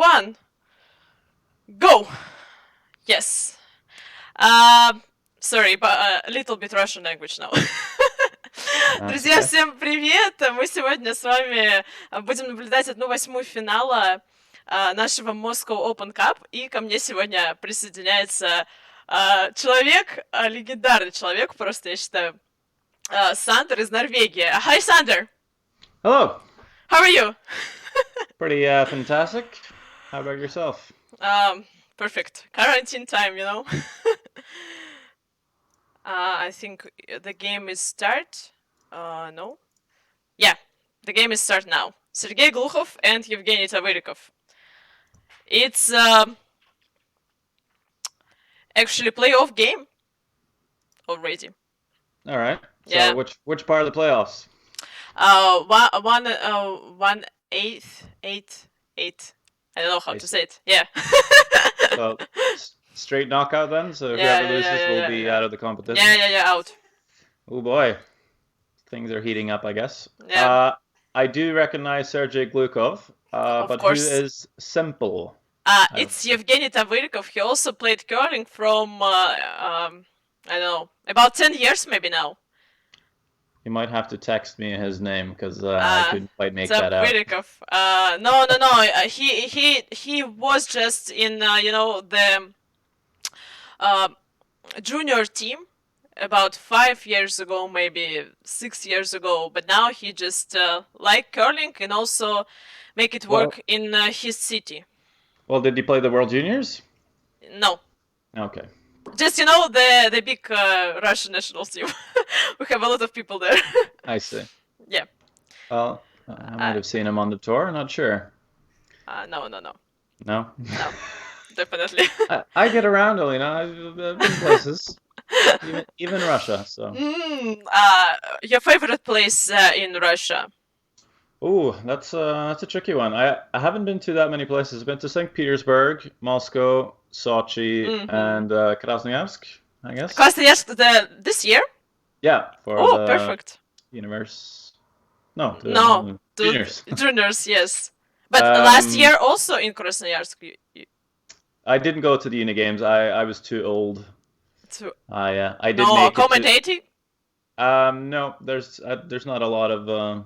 one, go! Yes. Sorry, but a little bit Russian language now. Друзья, Okay. всем привет! Мы сегодня с вами будем наблюдать 1/8 финала нашего Moscow Open Cup, и ко мне сегодня присоединяется человек, легендарный человек, просто я считаю, Сандер из Норвегии. Hi, Sander! Hello. How are you? Pretty fantastic. How about yourself? Perfect. Quarantine time, you know. I think the game is start. No. Yeah, the game is start now. Sergey Glukhov and Yevgeny Taverikov. It's actually playoff game already. All right. So Yeah. which part of the playoffs? 1-8. I don't know how to say it. Yeah. So straight knockout then. So Yeah, whoever loses will be out of the competition. Yeah, out. Oh boy, things are heating up, I guess. Yeah. I do recognize Sergey Glukov, Of but course. who is Simple? It's Yevgeny Taverikov. He also played curling from I don't know, about 10 years maybe now. You might have to text me his name because I couldn't quite make that out. Taverikov. No. He was just in the junior team about 5 years ago, maybe 6 years ago. But now he just like curling and also make it work in his city. Well, did he play the World Juniors? No. Okay. Just the big Russian national team. We have a lot of people there. I see. Yeah. Well, I might have seen him on the tour. Not sure. No. No. No, definitely. I get around, Alina. I've been places, even Russia. So. Your favorite place in Russia? Oh, that's a tricky one. I haven't been to that many places. I've been to St. Petersburg, Moscow, Sochi, and Krasnoyarsk, I guess. Krasnoyarsk this year? Yeah, for the perfect. Universe. No, juniors. juniors. Juniors, yes. But last year also in Krasnoyarsk. I didn't go to the Uni Games. I was too old. I did make commentating? it no, there's not a lot of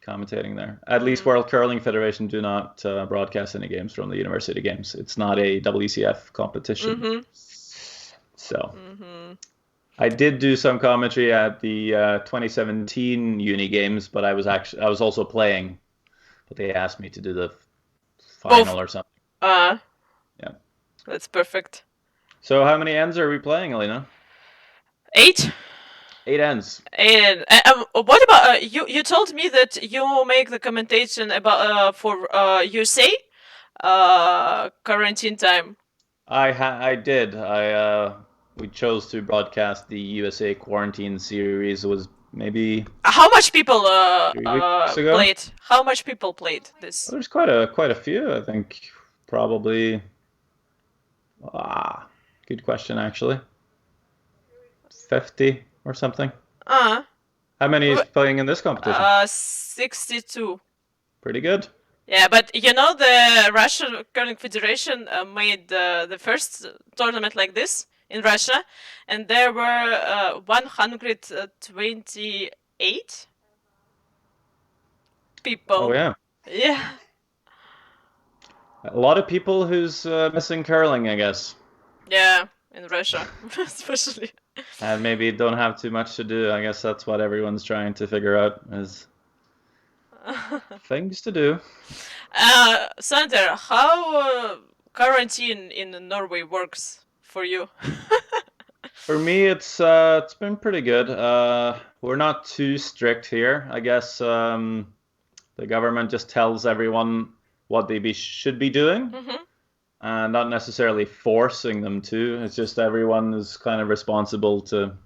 commentating there. At least World Curling Federation do not broadcast any games from the University Games. It's not a WCF competition. So I did do some commentary at the 2017 Uni Games, but I was also playing. But they asked me to do the final or something. Yeah. That's perfect. So how many ends are we playing, Alina? 8. 8 ends. And what about you? Told me that you make the commentation about for USA quarantine time. I did. We chose to broadcast the USA quarantine series. It was maybe how much people 3 weeks ago? played? How much people played this? There's quite a few. I think probably. Good question actually. 50 or something. How many is playing in this competition? 62. Pretty good. Yeah, but the Russian Curling Federation made the first tournament like this in Russia, and there were 128 people. Oh yeah. Yeah. A lot of people who's missing curling, I guess. Yeah, in Russia, especially. And maybe don't have too much to do. I guess that's what everyone's trying to figure out is things to do. Sander, how quarantine in Norway works for you? For me, it's been pretty good. We're not too strict here. I guess the government just tells everyone what they should be doing. And not necessarily forcing them to. It's just everyone is kind of responsible to,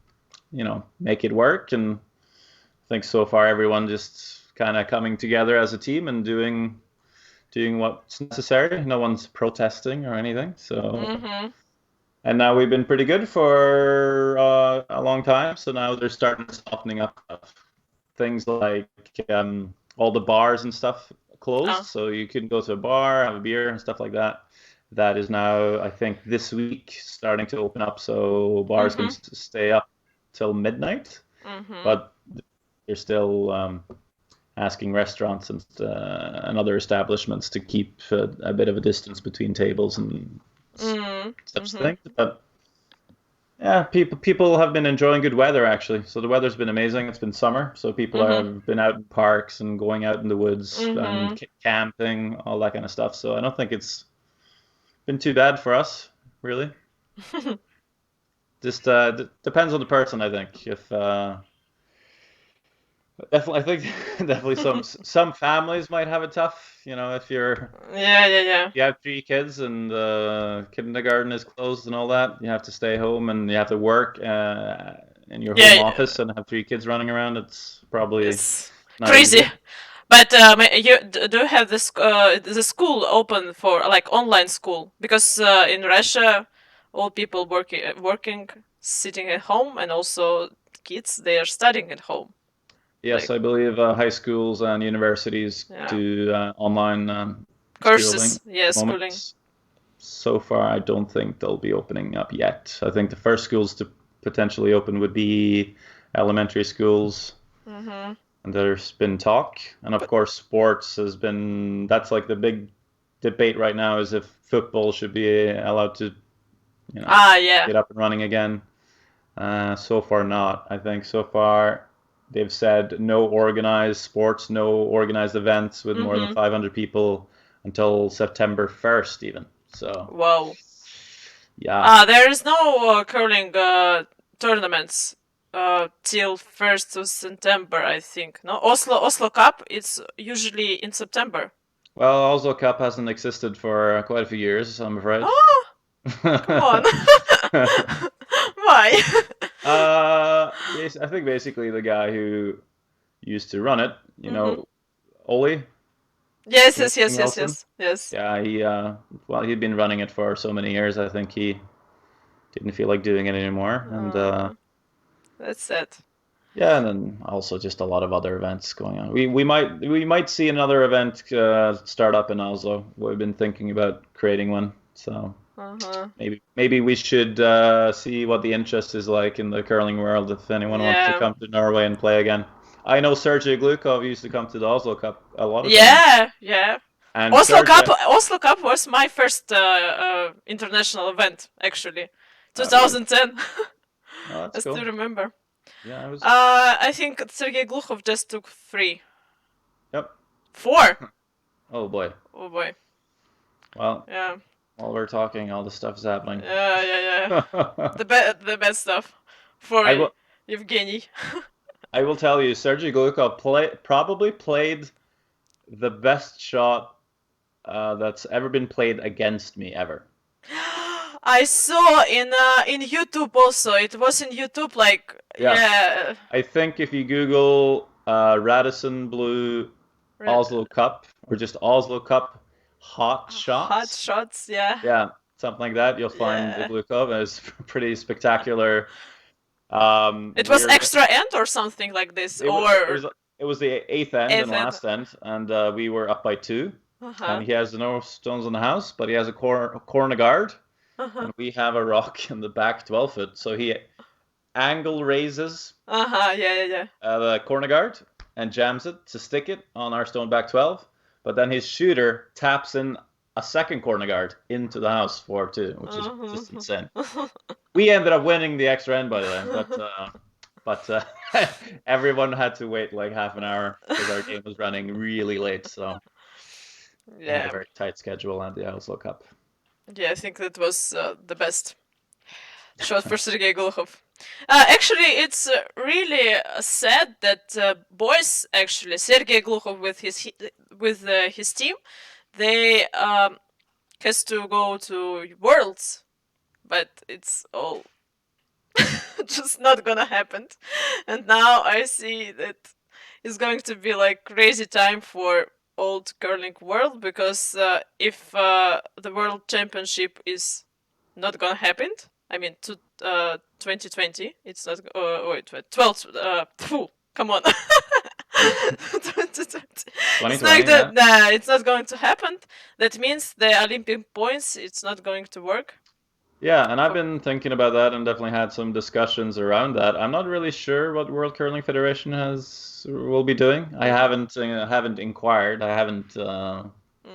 make it work. And I think so far everyone just kind of coming together as a team and doing what's necessary. No one's protesting or anything. So, and now we've been pretty good for a long time. So now they're starting softening up things like all the bars and stuff closed, Oh. so you couldn't go to a bar, have a beer, and stuff like that. That is now, I think, this week starting to open up, so bars can Mhm. stay up till midnight, Mhm. but they're still asking restaurants and other establishments to keep a bit of a distance between tables and Mm. such Mhm. things. But yeah, people have been enjoying good weather actually. So the weather's been amazing. It's been summer, so people Mhm. have been out in parks and going out in the woods and Mhm. camping, all that kind of stuff. So I don't think it's been too bad for us, really. Just depends on the person, I think. If definitely, I think definitely some families might have it tough. You know, if Yeah, yeah, yeah. you have three kids and kindergarten is closed and all that, you have to stay home and you have to work in your home Yeah, office and have three kids running around. It's probably it's not crazy. easy. But do you have this the school open for like online school? Because in Russia, all people working sitting at home, and also kids they are studying at home. Yes, Like, I believe high schools and universities yeah, do online schooling courses. Yeah, at the schooling. moment. So far, I don't think they'll be opening up yet. I think the first schools to potentially open would be elementary schools, Mhm. and there's been talk. And of But course, sports has been that's like the big debate right now is if football should be allowed to, you know, yeah. get up and running again. So far, not. I think so far they've said no organized sports, no organized events with more than Mhm. 500 people until September 1st, even. So, Wow. yeah. There is no curling tournaments till 1st of September, I think. No, Oslo Cup. It's usually in September. Well, Oslo Cup hasn't existed for quite a few years, I'm afraid. Oh, come on. Why? I think basically the guy who used to run it, you Mhm. know, Ole, Yes, Ole yes, yes, yes, Nelson. yes, yes. Yeah, well, he'd been running it for so many years. I think he didn't feel like doing it anymore. And Uh, that's sad. yeah, and then also just a lot of other events going on. We might see another event start up in Oslo. We've been thinking about creating one. So Uh-huh. maybe we should see what the interest is like in the curling world if anyone wants to Yeah. come to Norway and play again. I know Sergei Glukov used to come to the Oslo Cup a lot of times, Yeah, yeah. and Sergei. Oslo Cup was my first international event, actually. Really? 2010. Oh, I that's still cool. remember. Yeah, I was. I think Sergei Glukhov just took three. Yep. Four. Oh boy. Oh boy. Well, Yeah. while we're talking, all this stuff is happening. Yeah, yeah, yeah. The bad stuff for I will. Evgeny. I will tell you, Sergei Glukov probably played the best shot that's ever been played against me ever. I saw in YouTube also. It was in YouTube like Yeah, yeah. I think if you Google Radisson Blue Oslo Cup or just Oslo Cup hot Hot shots, shots, yeah. yeah, something like that, you'll find the Yeah. Glukov, and it's pretty spectacular. It was We're extra end or something like this it was it or was it was the eighth end and eighth end. last end, and we were up by two. And Uh-huh. he has no stones in the house, but he has a corner guard, Uh-huh. and we have a rock in the back 12 foot. So he angle raises Uh-huh. Yeah, yeah, yeah. the corner guard and jams it to stick it on our stone back 12. But then his shooter taps in a second corner guard into the house for two, which is just insane. Uh-huh. We ended up winning the extra end, by the way, but everyone had to wait like half an hour because our game was running really late. So we had a Yeah. very tight schedule at the Oslo Cup. Yeah, I think that was the best shot for Sergei Golukhov. Actually, it's really sad that boys, actually, Sergei Glukhov with his team, they has to go to Worlds, but it's all just not gonna happen. And now I see that it's going to be like crazy time for old curling world because if the world championship is not gonna happen, I mean to 2020, it's not. Wait, 12. Come on. 2020. It's 2020, like yeah. that. Nah, it's not going to happen. That means the Olympic points. It's not going to work. Yeah, and I've For, been thinking about that and definitely had some discussions around that. I'm not really sure what World Curling Federation has will be doing. I haven't inquired. I haven't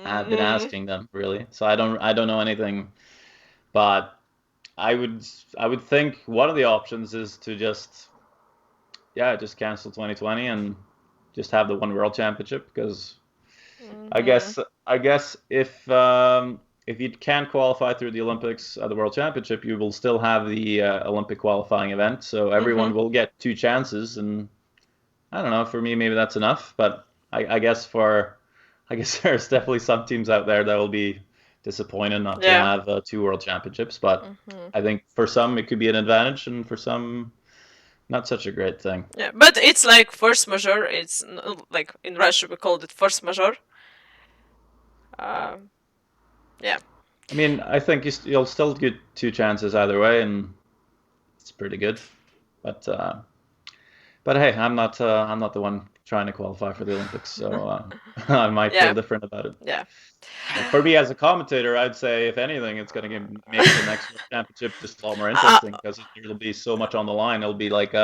have been mm, asking them really. So I don't know anything. But I would I would think one of the options is to just cancel 2020 and just have the one World Championship because I mhm, guess I guess if you can't qualify through the Olympics at the World Championship, you will still have the Olympic qualifying event, so mhm. everyone will get two chances. And I don't know, for me maybe that's enough, but I guess there's definitely some teams out there that will be disappointed not to Yeah. have two World Championships. But Mhm. I think for some it could be an advantage, and for some not such a great thing. Yeah, but it's like force majeure. It's like in Russia we called it force majeure. Uh, yeah. I mean, I think you'll still get two chances either way, and it's pretty good. But hey, I'm not the one trying to qualify for the Olympics, so I might feel Yeah. different about it. Yeah. For me as a commentator, I'd say if anything, it's going to make the next World Championship just a lot more Uh, interesting because there'll be so much on the line. It'll be like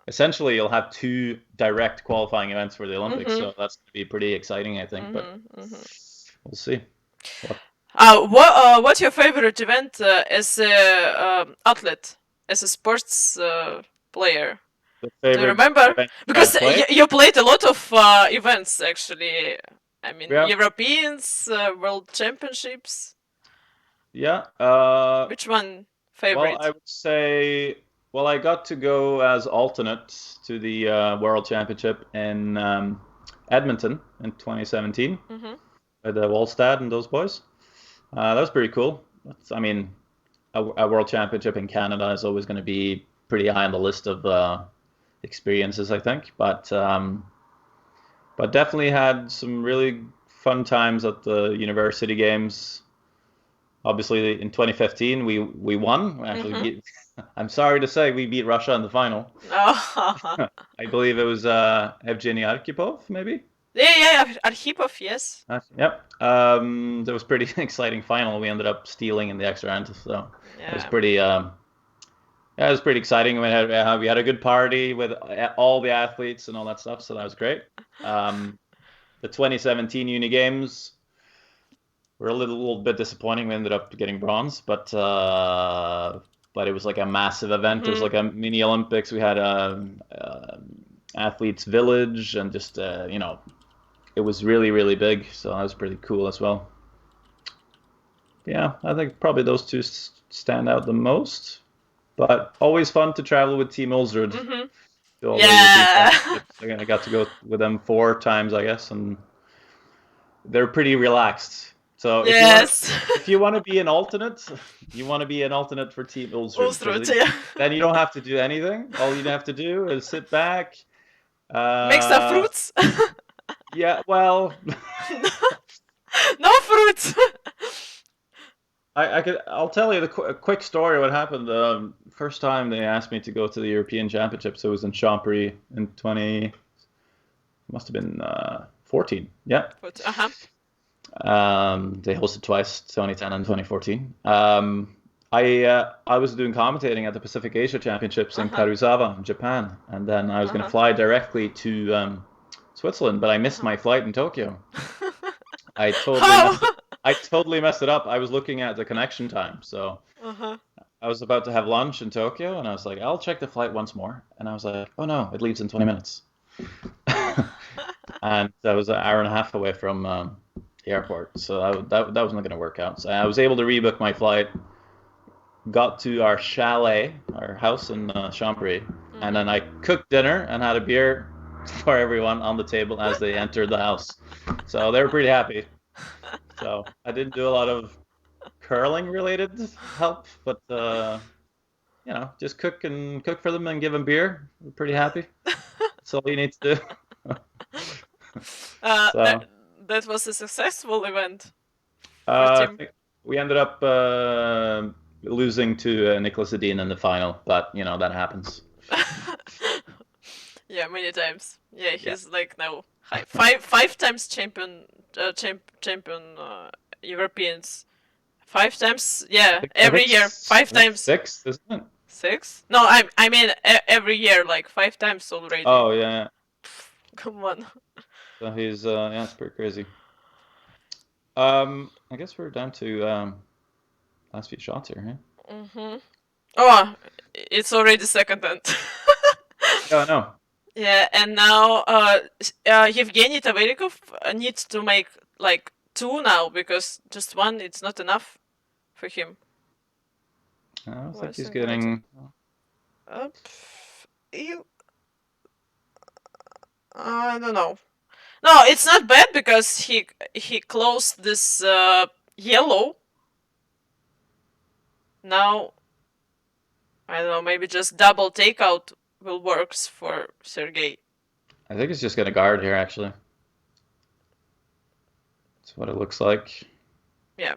essentially you'll have two direct qualifying events for the Olympics, mhm. so that's going to be pretty exciting, I think. But Mhm. Mhm. we'll see. What What's your favorite event as a athlete, as a sports player? the Do you favorite remember? event Because I've played? you played a lot of events actually. I mean, Yeah, Europeans, World Championships. yeah. Which one Well, favorite? I would say, well, I got to go as alternate to the World Championship in Edmonton in 2017 Mm-hmm. with Wallstad and those boys. That was pretty cool. I mean, a World Championship in Canada is always going to be pretty high on the list of experiences, I think. But definitely had some really fun times at the University Games. Obviously, in 2015, we won. We actually Mm-hmm. beat. I'm sorry to say, we beat Russia in the final. Oh. I believe it was Evgeny Arkhipov, maybe. Yeah, yeah, Arkhipov, yes. Yep. That was pretty exciting final. We ended up stealing in the extra end, so it was Yeah. pretty. Yeah, it was pretty exciting. We had a good party with all the athletes and all that stuff, so that was great. Um, the 2017 Uni Games were a little bit disappointing. We ended up getting bronze, but it was like a massive event. It was Mm-hmm. like a mini Olympics. We had a athletes village and just it was really really big. So that was pretty cool as well. Yeah, I think probably those two stand out the most. But always fun to travel with Team Ulsrud Mm-hmm. to all the European Yeah. championships. Again, I got to go with them 4 times, I guess, and they're pretty relaxed. So Yes. if you want to be an alternate, you want to be an alternate for Team Ulster because Ulstruct, yeah. then you don't have to do anything. All you have to do is sit back. Make some Uh, fruits. yeah, well, No fruits. I'll tell you a quick story. What happened? First time they asked me to go to the European Championships, it was in Chambéry in 20. Must have been 14. Yeah. Fruit. Uh-huh. They hosted twice, 2010 and 2014. I was doing commentating at the Pacific Asia Championships in Uh-huh. Karuizawa, in Japan, and then I was going to Uh-huh. fly directly to Switzerland, but I missed Uh-huh. my flight in Tokyo. I totally How? messed it. I totally messed it up. I was looking at the connection time, so Uh-huh. I was about to have lunch in Tokyo, and I was like, I'll check the flight once more, and I was like, oh no, it leaves in 20 minutes, and that was an hour and a half away from the airport, so that wasn't going to work out. So I was able to rebook my flight, got to our chalet, our house in Chambéry, and Mm-hmm. then I cooked dinner and had a beer for everyone on the table as they entered the house. So they were pretty happy. So I didn't do a lot of curling related help, but just cook for them and give them beer. We're pretty happy. That's all you need to do. That So that was a successful event for Tim. we ended up losing to Nicholas Edin in the final, but that happens. Yeah, many times. Yeah, Yeah. he's like now five times champion Europeans. 5 times, yeah, I think every year, five I think times. six, isn't it? Six? No, I mean every year, like 5 times already. Oh yeah. Come on. So he's yeah, it's pretty crazy. I guess we're down to last few shots here, huh? Mm-hmm. Oh, it's already second end. Yeah, I know. Yeah, and now Yevgeny Taverikov needs to make like two now because just one it's not enough for him. I don't think What's he's in penalty? getting. Uh, you, I don't know. No, it's not bad because he closed this yellow. Now I don't know. Maybe just double takeout will works for Sergey. I think he's just gonna guard here. Actually, that's what it looks like. Yeah.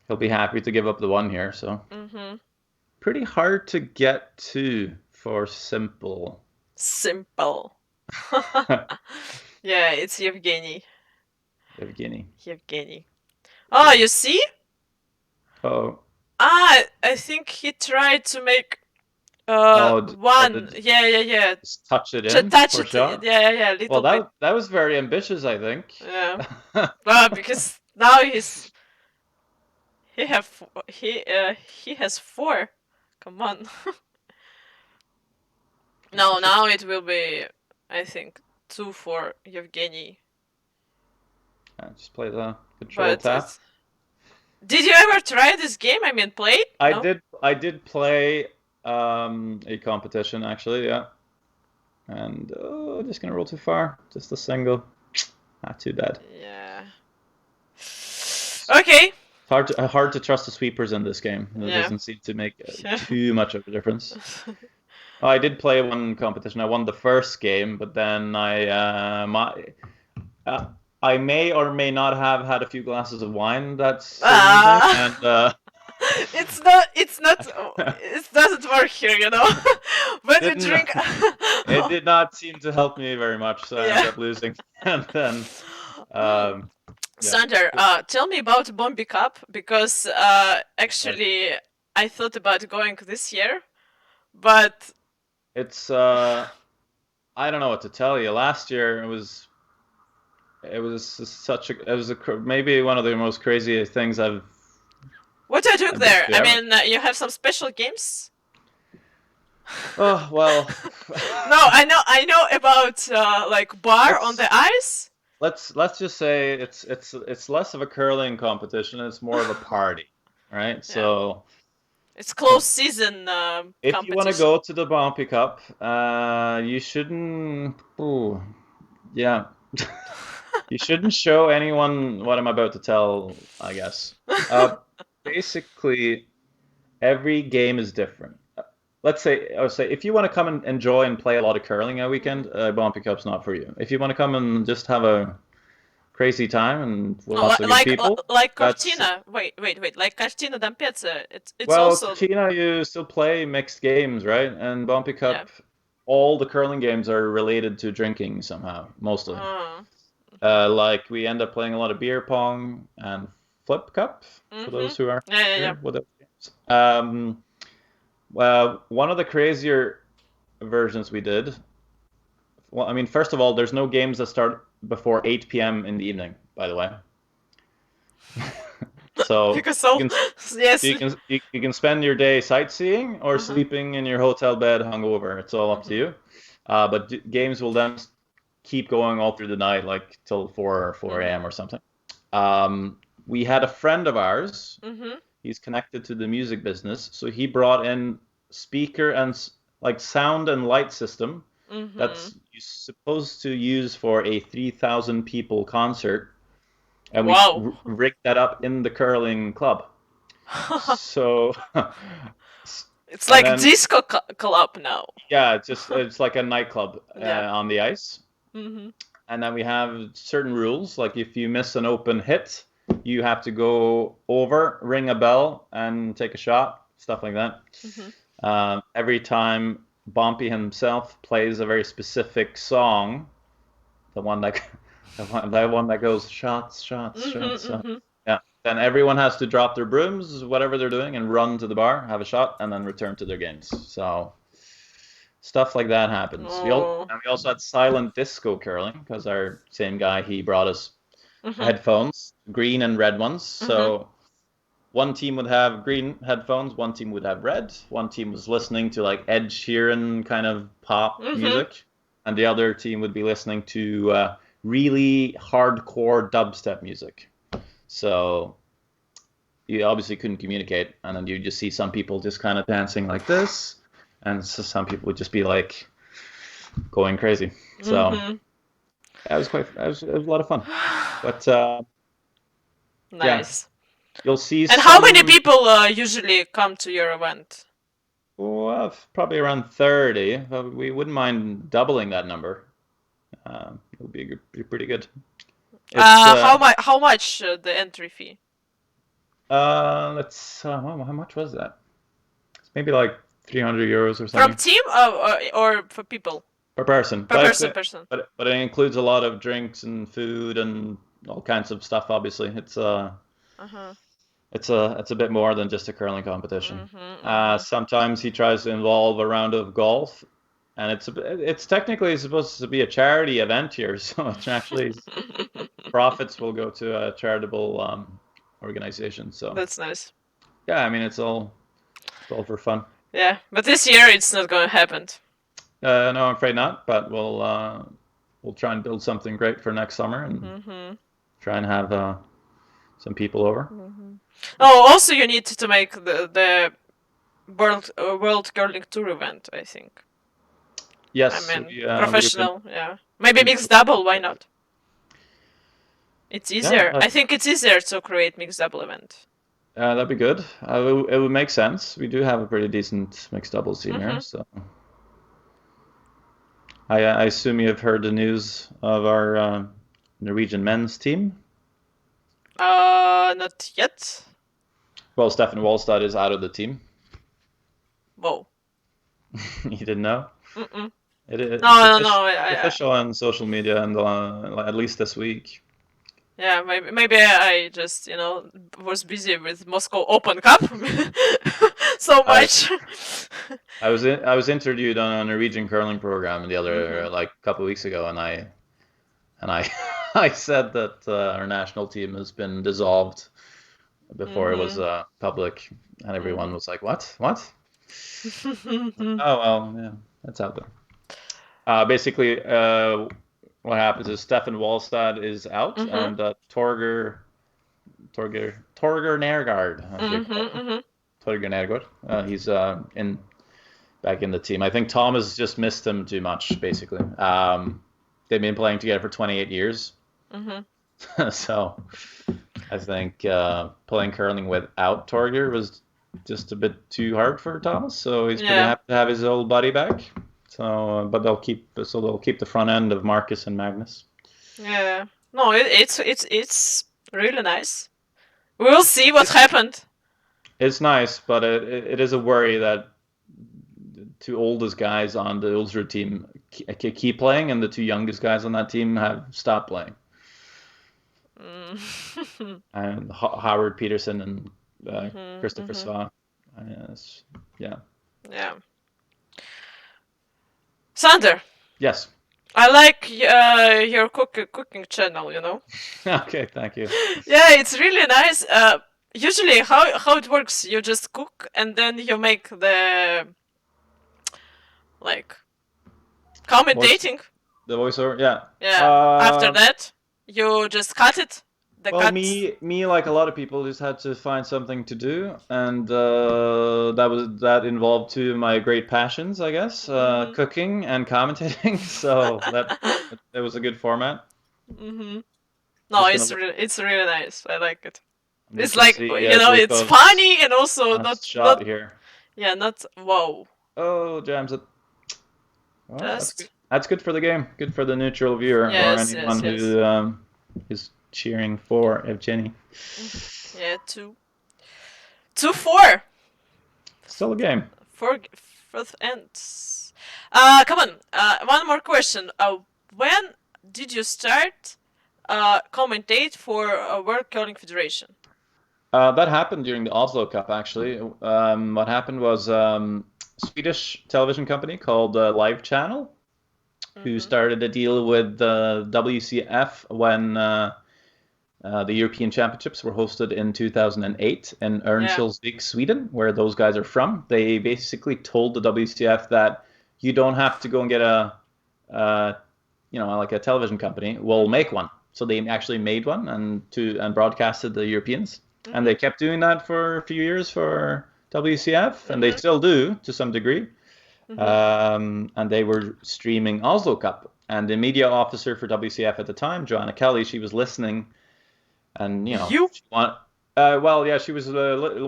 He'll be happy to give up the one here. So Mm-hmm. pretty hard to get to for simple. Simple. Yeah, it's Yevgeny. Evgeny. Yevgeny. Oh, you see? Oh, I think he tried to make did one. Yeah. just touch it To in touch for it. shot? Yeah, Well, little bit. that was very ambitious, I think. Yeah. Well, because now he has four. Come on. No, now it will be, I think, two for Yevgeny. Just play the control But tap. did you ever try this game? I mean, play? No. I did play a competition actually, yeah. And just gonna roll too far. Just a single. Not too bad. Yeah. Okay. Hard to trust the sweepers in this game. It Yeah. doesn't seem to make too much of a difference. I did play one competition. I won the first game, but then I may or may not have had a few glasses of wine that same evening, and it's not. It's not. It doesn't work here, you know. When you didn't drink. it did not seem to help me very much, so I ended Yeah. up losing. And then Mm. yeah, Sander, tell me about Bombi Cup because actually I thought about going this year, but it's I don't know what to tell you. Last year it was such a maybe one of the most crazy things what are you doing I've been there? to I ever. mean, you have some special games? Oh well. No, I know about like bar on let's the ice. let's just say it's less of a curling competition. It's more of a party, right? Yeah, So it's close season if you want to competition. go to the Bumpy Cup, you shouldn't. Ooh, yeah. You shouldn't show anyone what I'm about to tell, I guess. Basically, every game is different. I would say, if you want to come and enjoy and play a lot of curling a weekend, Bumpy Cup's not for you. If you want to come and just have a crazy time and with No, lots of good people, like that's Cortina. Wait. Like Cortina Dampezza. It's well, also Cortina, you still play mixed games, right? And Bumpy yeah. Cup, all the curling games are related to drinking somehow, mostly. Like we end up playing a lot of beer pong and flip cup for Mm-hmm. those who are Yeah. familiar with those games. Well, one of the crazier versions we did. Well, I mean, first of all, there's no games that start before 8 p.m. in the evening, by the way. So Because so yes. you can spend your day sightseeing or sleeping in your hotel bed hungover. It's all up to you. But games will then keep going all through the night, like till 4 a.m. or something. We had a friend of ours. He's connected to the music business, so he brought in speaker and like sound and light system that's you're supposed to use for a 3,000 people concert, and we rigged that up in the curling club. So it's like disco club now. Yeah, it's like a nightclub on the ice. And then we have certain rules, like if you miss an open hit, you have to go over, ring a bell, and take a shot, stuff like that. Every time Bompy himself plays a very specific song, the one that the one that goes shots, shots, shots. Yeah. Then everyone has to drop their brooms, whatever they're doing, and run to the bar, have a shot, and then return to their games. So stuff like that happens. Oh. And we also had silent disco curling because our same guy, he brought us Mhm. headphones, green and red ones. Mhm. So one team would have green headphones, one team would have red, one team was listening to like Ed Sheeran kind of pop Mhm. music, and the other team would be listening to really hardcore dubstep music. So you obviously couldn't communicate, and then you just see some people just kind of dancing like this, and so some people would just be like going crazy. So Mhm. it was a lot of fun. But yeah, Nice. you'll see And how many some. people usually come to your event? Well, probably around 30. But we wouldn't mind doubling that number. It would be pretty good. It's How much the entry fee? let's how much was that? It's maybe like 300 euros or From something team or for people? per person. Per person, person. But it includes a lot of drinks and food and all kinds of stuff. Obviously, Uh-huh. it's a bit more than just a curling competition. Mhm. Sometimes he tries to involve a round of golf, and it's technically supposed to be a charity event here, so it's actually profits will go to a charitable organization. So That's nice. yeah, I mean it's all for fun. Yeah, but this year it's not gonna happen. No, I'm afraid not, but we'll try and build something great for next summer and Mhm. try and have some people over. Oh, also you need to make the World Curling Tour event, I think. I Yes, mean, we've been professional, yeah. Maybe we've, mixed double, why not? It's yeah, easier. I think it's easier to create mixed double event. that'd be good. It would make sense. We do have a pretty decent mixed doubles team here, Mm-hmm. so I assume you have heard the news of our Norwegian men's team. Not yet. Well, Stefan Wallstad is out of the team. Whoa. You didn't know? Mm-mm. It's No, no, official, no. official on social media and at least this week. Yeah, maybe I just was busy with Moscow Open Cup so I much. I was interviewed on a Norwegian curling program the Mm-hmm. other like couple of weeks ago, and I I said that our national team has been dissolved before it was Mm-hmm. public, and everyone Mm-hmm. was like, "What?" Oh well, yeah, that's out there. Basically, what happens is Stefan Wallstad is out, Mm-hmm. and Torger Nergard, as they call him, Mm-hmm. Torger Nergård. He's in back in the team. I think Thomas just missed him too much, basically. They've been playing together for 28 years, Mm-hmm. so I think playing curling without Torger was just a bit too hard for Thomas. So he's pretty Yeah. happy to have his old buddy back. So, but they'll keep the front end of Marcus and Magnus. Yeah. No, it's really nice. We'll see what It's happened. it's nice, but it is a worry that two oldest guys on the Ulster team keep playing, and the two youngest guys on that team have stopped playing. Mm. And Howard Peterson and Christopher Mm-hmm. Sva. Yeah. Yeah. Sander, Yes. I like your cooking channel, you know? Okay, thank you. Yeah, it's really nice. Usually how it works, you just cook and then you make the like Voice commentating. the voiceover, yeah. Yeah. After that, you just cut it. The Well, cut. me, like a lot of people, just had to find something to do, and that involved two of my great passions, I guess, Mm-hmm. cooking and commentating. So that was a good format. Mm-hmm. No, Just gonna it's really nice. I like it. let It's me like see it's Glukov's funny and also last not shot here. yeah not wow. Oh, jams it. Well, that's good. Just That's good for the game. Good for the neutral viewer or yes, yes, anyone yes. who is cheering for Evgeny. Yeah, 2-4. Still a game. Fourth ends. Come on. One more question. When did you start commentate for World Curling Federation? That happened during the Oslo Cup, actually. What happened was Swedish television company called Live Channel, who started a deal with the WCF when the European Championships were hosted in 2008 in Örnsköldsvik, Sweden, where those guys are from. They basically told the WCF that you don't have to go and get like a television company. We'll make one. So they actually made one and broadcasted the Europeans. And they kept doing that for a few years for WCF, and they still do to some degree. And they were streaming Oslo Cup. And the media officer for WCF at the time, Joanna Kelly, she was listening, and she was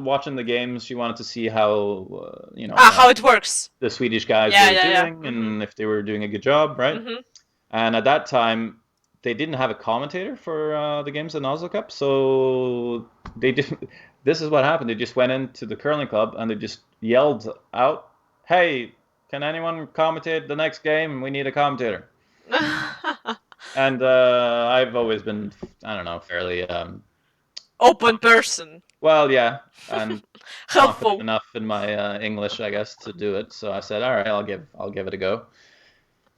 watching the games. She wanted to see how how it works. The Swedish guys were doing, and if they were doing a good job, right? And at that time, they didn't have a commentator for the games in Oslo Cup, so they didn't. This is what happened. They just went into the curling club and they just yelled out, "Hey, can anyone commentate the next game? We need a commentator." And I've always been, I don't know, fairly open person. Well, yeah, and helpful confident enough in my English, I guess, to do it. So I said, "All right, I'll give it a go."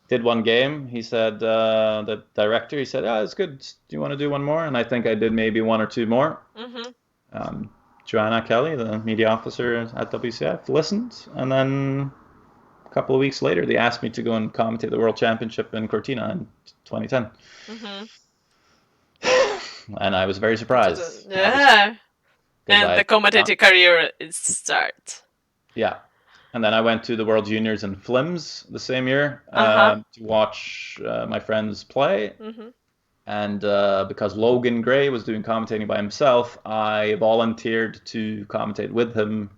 Did one game. He said, the director, he said, "Oh, it's good. Do you want to do one more?" And I think I did maybe one or two more. Joanna Kelly, the media officer at WCF, listened, and then a couple of weeks later, they asked me to go and commentate the World Championship in Cortina in 2010. And I was very surprised. Yeah. And the commentating career is start. Yeah. And then I went to the World Juniors in Flims the same year to watch my friends play. And because Logan Gray was doing commentating by himself, I volunteered to commentate with him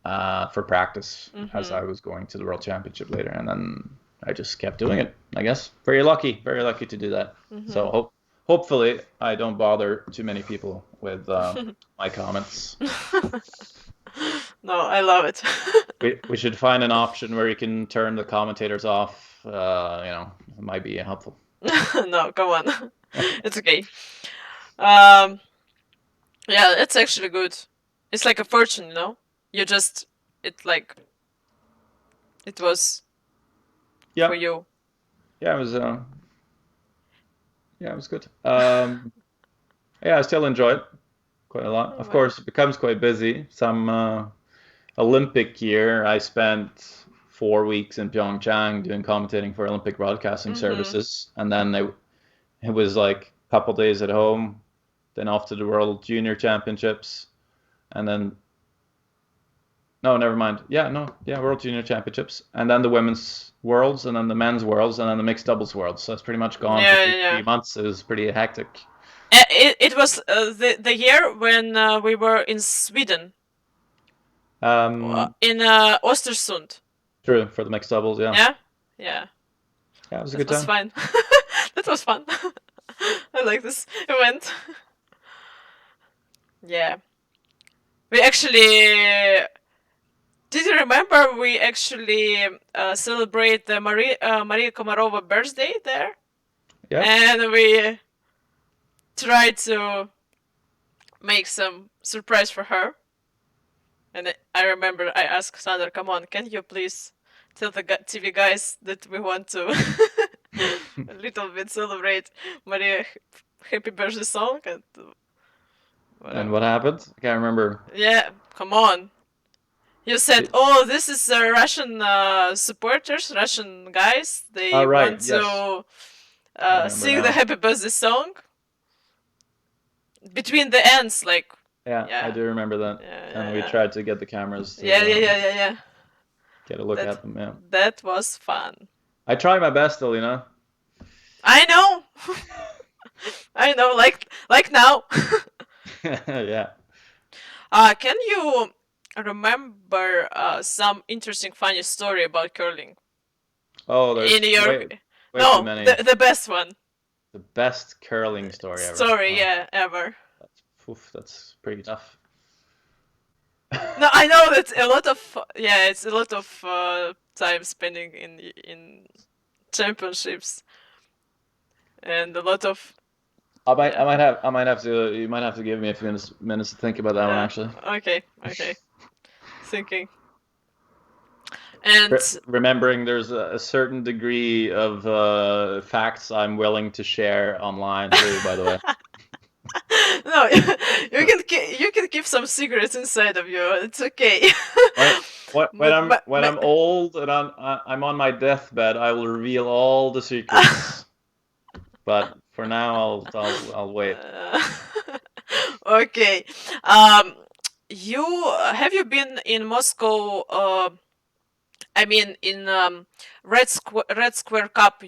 for practice as I was going to the World Championship later. And then I just kept doing it, I guess. Very lucky to do that. So hopefully I don't bother too many people with my comments. No, I love it. we should find an option where you can turn the commentators off. It might be helpful. No, come on. It's okay. Yeah, it's actually good. It's like a fortune, you know? It was for you. Yeah, it was good. I still enjoy it quite a lot. Of course, it becomes quite busy. Some Olympic year, I spent 4 weeks in Pyeongchang doing commentating for Olympic broadcasting services, and then it was like a couple days at home, then off to the World Junior Championships, and then World Junior Championships, and then the Women's Worlds, and then the Men's Worlds, and then the Mixed Doubles Worlds. So it's pretty much gone for 3 months. It was pretty hectic. It was the year when we were in Sweden. In Östersund. True, for the mixed doubles, yeah. Yeah? Yeah. Yeah, it was a good time. That was fun. That was fun. I like this event. Yeah. We actually... Did you remember we actually celebrate the Maria Komarova birthday there? Yeah. And we tried to make some surprise for her. And I remember I asked Sander, "Come on, can you please tell the TV guys that we want to a little bit celebrate Maria happy birthday song?" And what happened? I can't remember. Yeah, come on. You said, "Oh, this is Russian supporters, Russian guys. They want to sing the happy birthday song between the ends, like." Yeah, I do remember that. And we tried to get the cameras to get a look at them, yeah. That was fun. I tried my best, Alina. I know. I know, like now. Yeah. Can you remember some interesting, funny story about curling? Oh, there's way too many. The best one. The best curling story ever. Ever. That's pretty tough. No, I know that a lot of it's a lot of time spending in championships and a lot of yeah. I might have to. You might have to give me a few minutes to think about that one, Yeah. actually. Okay. Thinking. And Remembering there's a certain degree of facts I'm willing to share online too, by the way. no, you can keep some secrets inside of you. It's okay. When, when but I'm old and I'm on my deathbed, I will reveal all the secrets. But for now, I'll wait. uh, okay. Um, you have you been in Moscow? I mean, in Red Square Cup,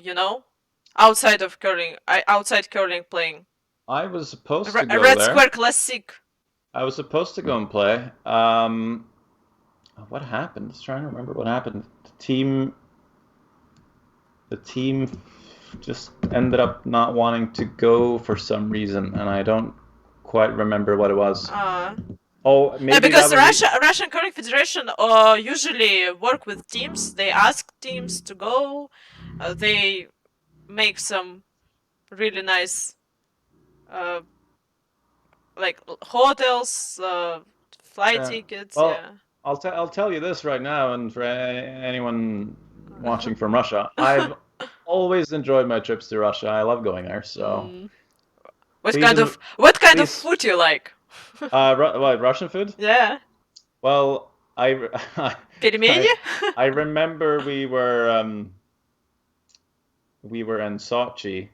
outside of curling, outside curling playing. I was supposed to go Red there. Square Classic. I was supposed to go and play. What happened? I was trying to remember what happened. The team just ended up not wanting to go for some reason, and I don't quite remember what it was. Oh, Yeah, maybe that because was Russian Curling Federation usually work with teams. They ask teams to go. They make some really nice uh, like hotels, flight tickets. well, Yeah. I'll tell you this right now, and for anyone watching from Russia, I've always enjoyed my trips to Russia. I love going there, so Mm. please, What kind of please, food you like? what, Russian food? Yeah. Well, Пельмени? I, I remember we were in Sochi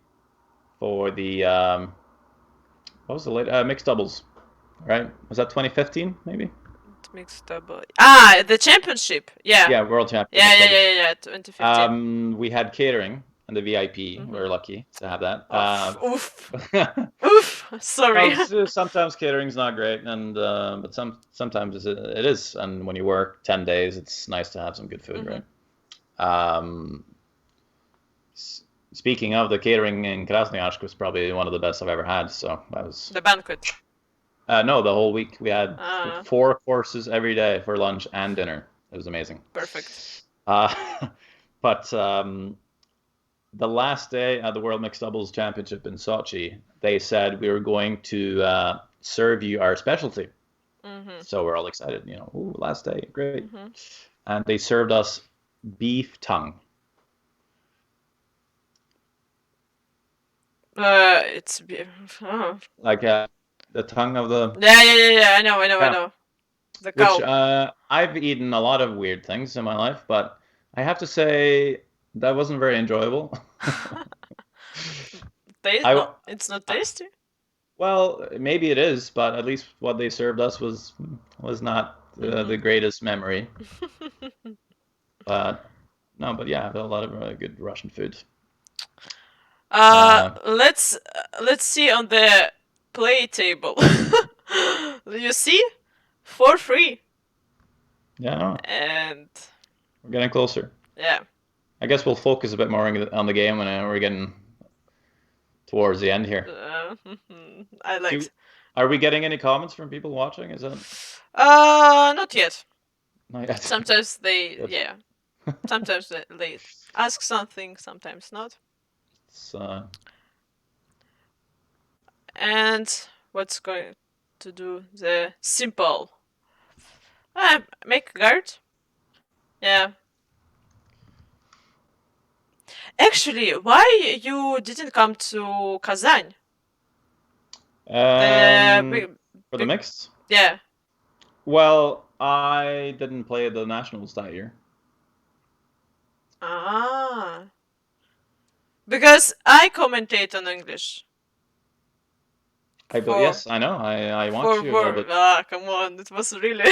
for the what was the late mixed doubles, right? Was that 2015 maybe? Mixed double. The championship. Yeah. Yeah, World Champion mixed doubles. Yeah. 2015. We had catering and the VIP. We Mm-hmm. were lucky to have that. Oh, oof. Oof. Sorry. Well, sometimes catering's not great, and but sometimes it is. And when you work 10 days, it's nice to have some good food, Mm-hmm. right? Um, Speaking of, the catering in Krasnoyarsk was probably one of the best I've ever had. So that was The banquet. no, the whole week we had Ah, 4 courses every day for lunch and dinner. It was amazing. perfect. Uh, but the last day at the World Mixed Doubles Championship in Sochi, they said we were going to serve you our specialty. Mm-hmm. So we're all excited, ooh, last day, great. Mm-hmm. And they served us beef tongue. It's oh. Like the tongue of the Yeah. I yeah, know. The which cow. I've eaten a lot of weird things in my life, but I have to say that wasn't very enjoyable. I, It's not tasty. Well, maybe it is, but at least what they served us was not the Mm-hmm. greatest memory. But no, but yeah, a lot of good Russian food. Uh, Let's see on the play table. You see, for free, yeah, and we're getting closer. yeah. I guess we'll focus a bit more on the game when we're getting towards the end here. I Do, liked. are we getting any comments from people watching? Is that Not yet. not yet? Sometimes they, Good. yeah. Sometimes they ask something, sometimes not. It's, And what's going to do the simple? Make a guard. Yeah. Actually, why you didn't come to Kazan? The um, big, for the big, mixed? yeah. Well, I didn't play the nationals that year. Ah, because I commentate on English for Yes, I know. I watched for you a little work. bit. Come on, it was really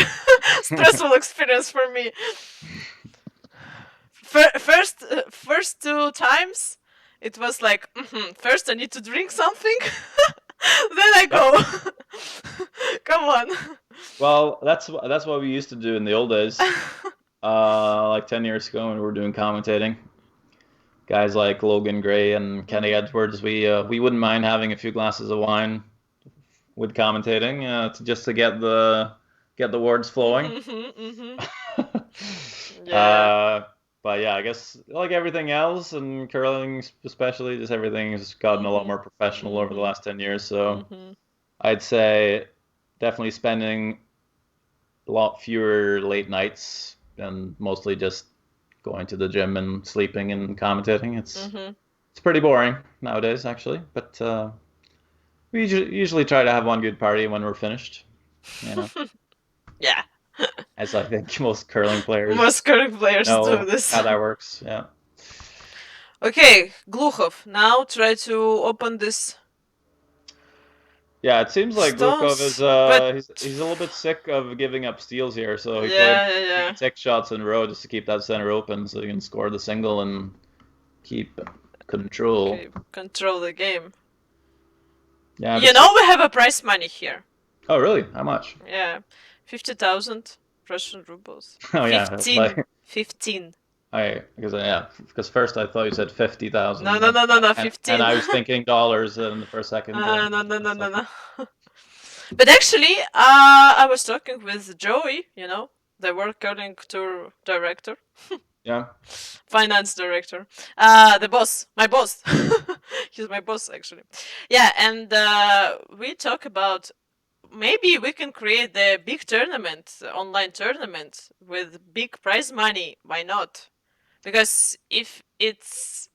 stressful experience for me. First 2 times, it was like, first I need to drink something, then I Yep. go. Come on. Well, that's what we used to do in the old days. Like 10 years ago when we were doing commentating. Guys like Logan Gray and Kenny Edwards, we wouldn't mind having a few glasses of wine with commentating, just to get the words flowing. Yeah. But yeah, I guess like everything else, and curling especially, just everything has gotten a lot more professional over the last 10 years. So I'd say definitely spending a lot fewer late nights and mostly just going to the gym and sleeping and commentating. It's pretty boring nowadays, actually. But we usually try to have one good party when we're finished. You know, Yeah. as I think most curling Most players curling players do know this. how that works. Yeah. Okay, Glukhov. Now try to open this Yeah, it seems like Glukov is stones. But he's a little bit sick of giving up steals here, so he played yeah, yeah, three yeah. tech shots in a row just to keep that center open so he can score the single and keep control. Okay, control the game. Yeah, You know we have a prize money here. oh really? How much? Yeah, 50,000 Russian rubles. Oh yeah, 15. like 15. because first I thought you said 50,000 No, no, no, no, no, and 15. I was thinking dollars for a second. No, no, no, It's no, like, no. But actually, I was talking with Joey, the World Curling Tour director, yeah. finance director, the boss, my boss. He's my boss, actually. Yeah, and we talk about maybe we can create the big tournament, online tournament with big prize money. Why not? Because if it's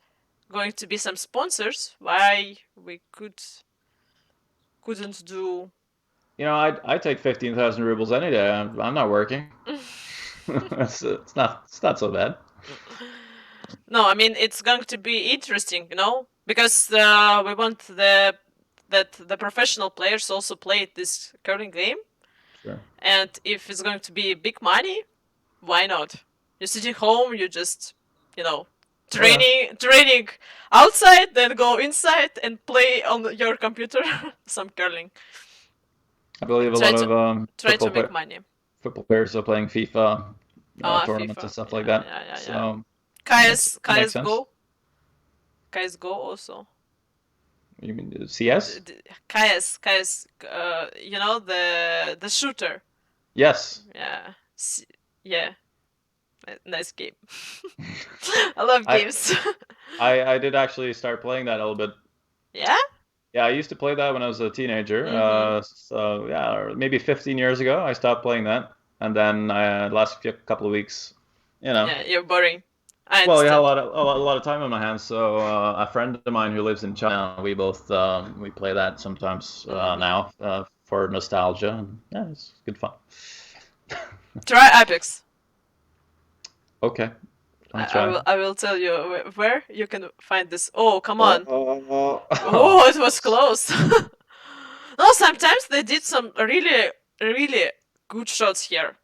going to be some sponsors, why we couldn't do. You know, I take 15,000 rubles any day. I'm not working. It's not so bad. No, I mean it's going to be interesting, because we want that the professional players also play this curling game, Sure. and if it's going to be big money, why not? You're sitting home, you just, Oh yeah. training outside, then go inside and play on your computer some curling. I believe a Try lot to of try to make money. football players are playing FIFA tournaments and FIFA. stuff like Yeah, that. yeah, yeah, yeah. So it makes sense. CS:GO also. You mean CS? KS, the shooter. Yes. Yeah, yeah, nice game. I love I games. I did actually start playing that a little bit. Yeah. Yeah, I used to play that when I was a teenager. Mhm. So yeah, or maybe 15 years ago, I stopped playing that, and then last couple of weeks, you know. Yeah, you're boring. I Well, you had understand. a lot of time on my hands. So a friend of mine who lives in China, we both we play that sometimes Mhm. now for nostalgia. And, yeah, it's good fun. Try Apex. Okay, I, I'll I try. will. I will tell you where you can find this. Oh, come on. Oh, Oh, it was close. close. No, sometimes they did some really, really good shots here.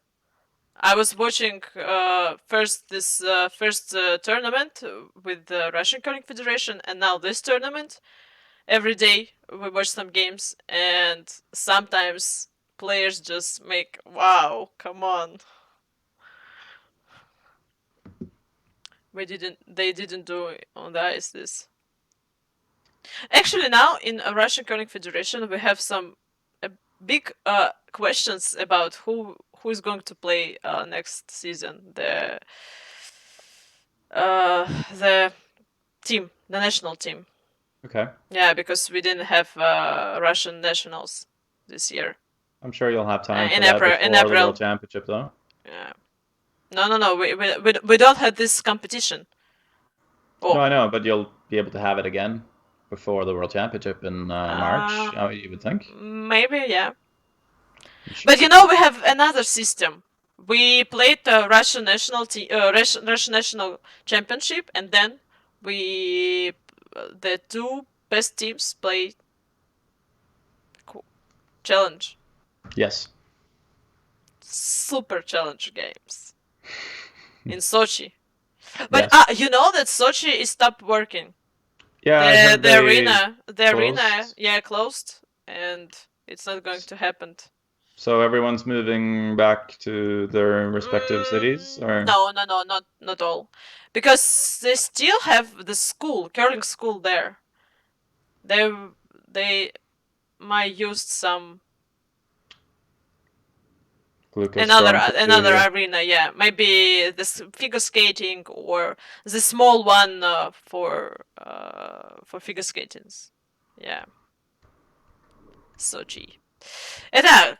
I was watching first tournament with the Russian Curling Federation, and now this tournament. Every day we watch some games, and sometimes players just make wow, come on. They didn't do it on the ice this. Actually, now in a Russian Curling Federation, we have some big questions about who is going to play next season. The team, the national team. Okay. Yeah, because we didn't have Russian nationals this year. I'm sure you'll have time for In that April. In before the World April. Championship, though. Yeah. No, no, no. We don't have this competition. No, Oh. I know, but you'll be able to have it again before the World Championship in March. You would think. Maybe, yeah. You But should. we have another system. We played the Russian national Russian national championship, and then we the two best teams play challenge, Yes. super challenge games in Sochi. But Yes. you know that Sochi is stopped working. Yeah, I heard they The arena, closed. yeah, closed, and it's not going to happen. So everyone's moving back to their respective cities, or No, no, no, not all, because they still have the school, curling school there. They they might use some Glucose Another Storm 2 another here. arena, yeah. Maybe this figure skating or the small one for figure skating. Yeah. Sochi. Итак,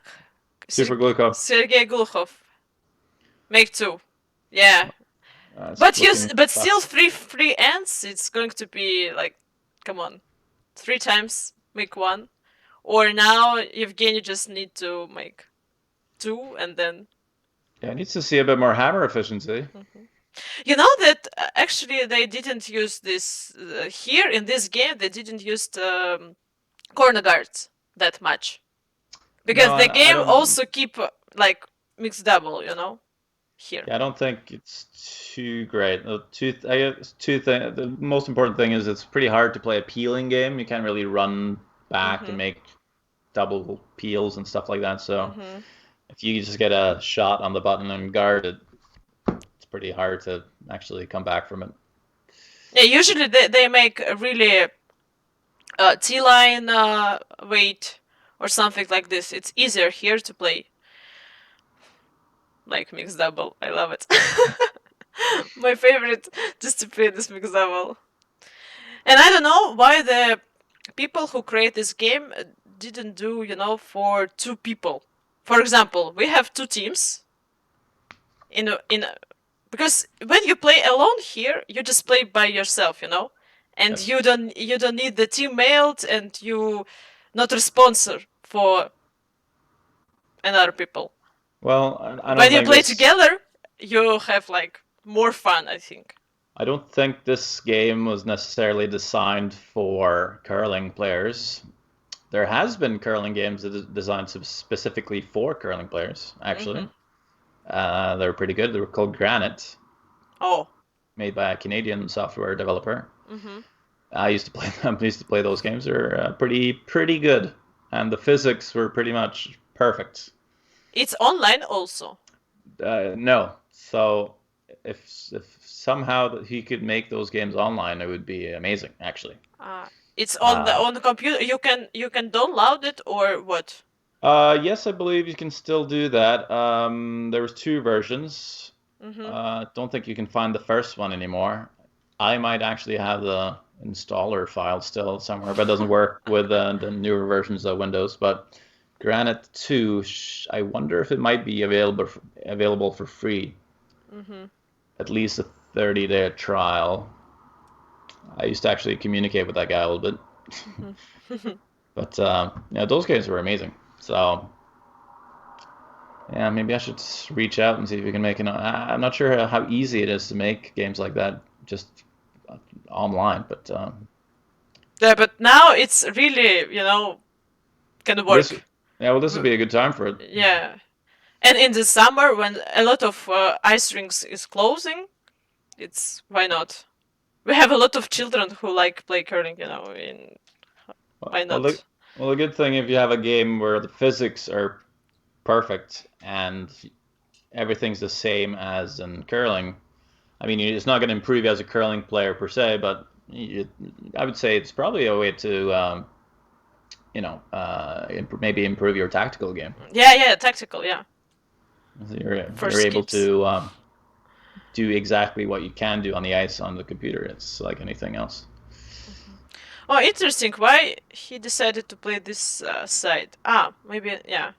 Super Glucose. Sergei Glukhov. Make two. Yeah. It's looking But still fast. free ends, it's going to be like, come on. 3 times make one. Or now Evgeny just need to make 2 and then Yeah, it needs to see a bit more hammer efficiency. You know that actually they didn't use this here in this game. They didn't use corner guards that much No, because the I game don't. also keep like mixed double. You know, here. Yeah, I don't think it's too great. I guess two thing. The most important thing is it's pretty hard to play a peeling game. You can't really run back and Mhm. make double peels and stuff like that. So Mhm. if you just get a shot on the button and guard it, it's pretty hard to actually come back from it. Yeah, usually they make a really T-line weight or something like this. It's easier here to play like mixed double. I love it. My favorite discipline is mixed double. And I don't know why the people who create this game didn't do, for 2 people. For example, we have 2 teams because when you play alone here, you just play by yourself, and Yes. you don't need the teammate, and you not responsible for another people. Well, I don't When you think play this. together, you have like more fun, I think. I don't think this game was necessarily designed for curling players. There has been curling games that are designed specifically for curling players, actually. Mhm. They're pretty good. They were called Granite, Oh. made by a Canadian software developer. Mhm. I used to play them. I used to play those games. They're pretty good, and the physics were pretty much perfect. It's online also. No, so if somehow that he could make those games online, it would be amazing, actually. Uh, it's Uh, on the computer. You can download it or what? yes, I believe you can still do that. There was two versions. Mhm. Don't think you can find the first one anymore. I might actually have the installer file still somewhere, but it doesn't work with the newer versions of Windows. But Granite 2, I wonder if it might be available for free, Mhm. at least a 30-day trial. I used to actually communicate with that guy a little bit, Mhm. but yeah, those games were amazing. So yeah, maybe I should reach out and see if we can make an. I'm not sure how easy it is to make games like that just online, but Yeah, but now it's really, can this, work. yeah, well, this would be a good time for it. Yeah. And in the summer when a lot of ice rinks is closing, it's why not? We have a lot of children who like play curling, in why Well, the not? well, the good thing if you have a game where the physics are perfect and everything's the same as in curling. I mean, it's not going to improve you as a curling player per se, but I would say it's probably a way to maybe improve your tactical game. Yeah, yeah, tactical, yeah. For You're able skips. to do exactly what you can do on the ice on the computer. It's like anything else. Oh, interesting. Why he decided to play this side? Maybe, yeah.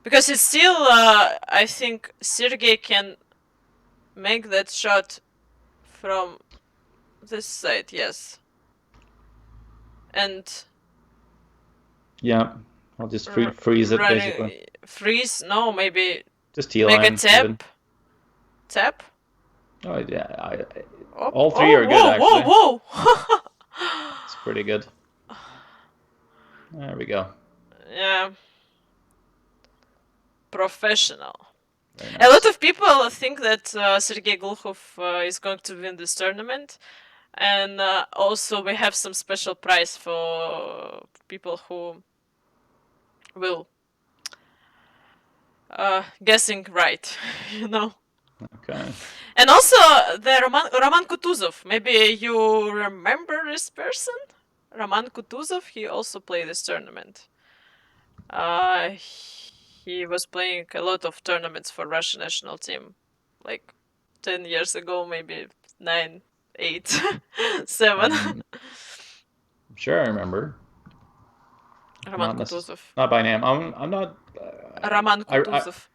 Because it's still, I think Sergey can make that shot from this side, yes. And Yeah, I'll just freeze it basically. running freeze, no, maybe Just T make a line even. tap. Oh yeah, Oh, all three oh, are good whoa, actually. whoa, whoa. It's pretty good. There we go. Yeah, professional. Very A lot nice. of people think that Sergei Glukhov is going to win this tournament, and also we have some special prize for people who will guessing right, you know. Okay. And also the Roman Kutuzov. Maybe you remember this person, Roman Kutuzov. He also played this tournament. Uh, he was playing a lot of tournaments for Russian national team, like 10 years ago, maybe 9, 8, 7. I'm sure I remember. Roman Kutuzov. Not by name. I'm not. Roman I Kutuzov.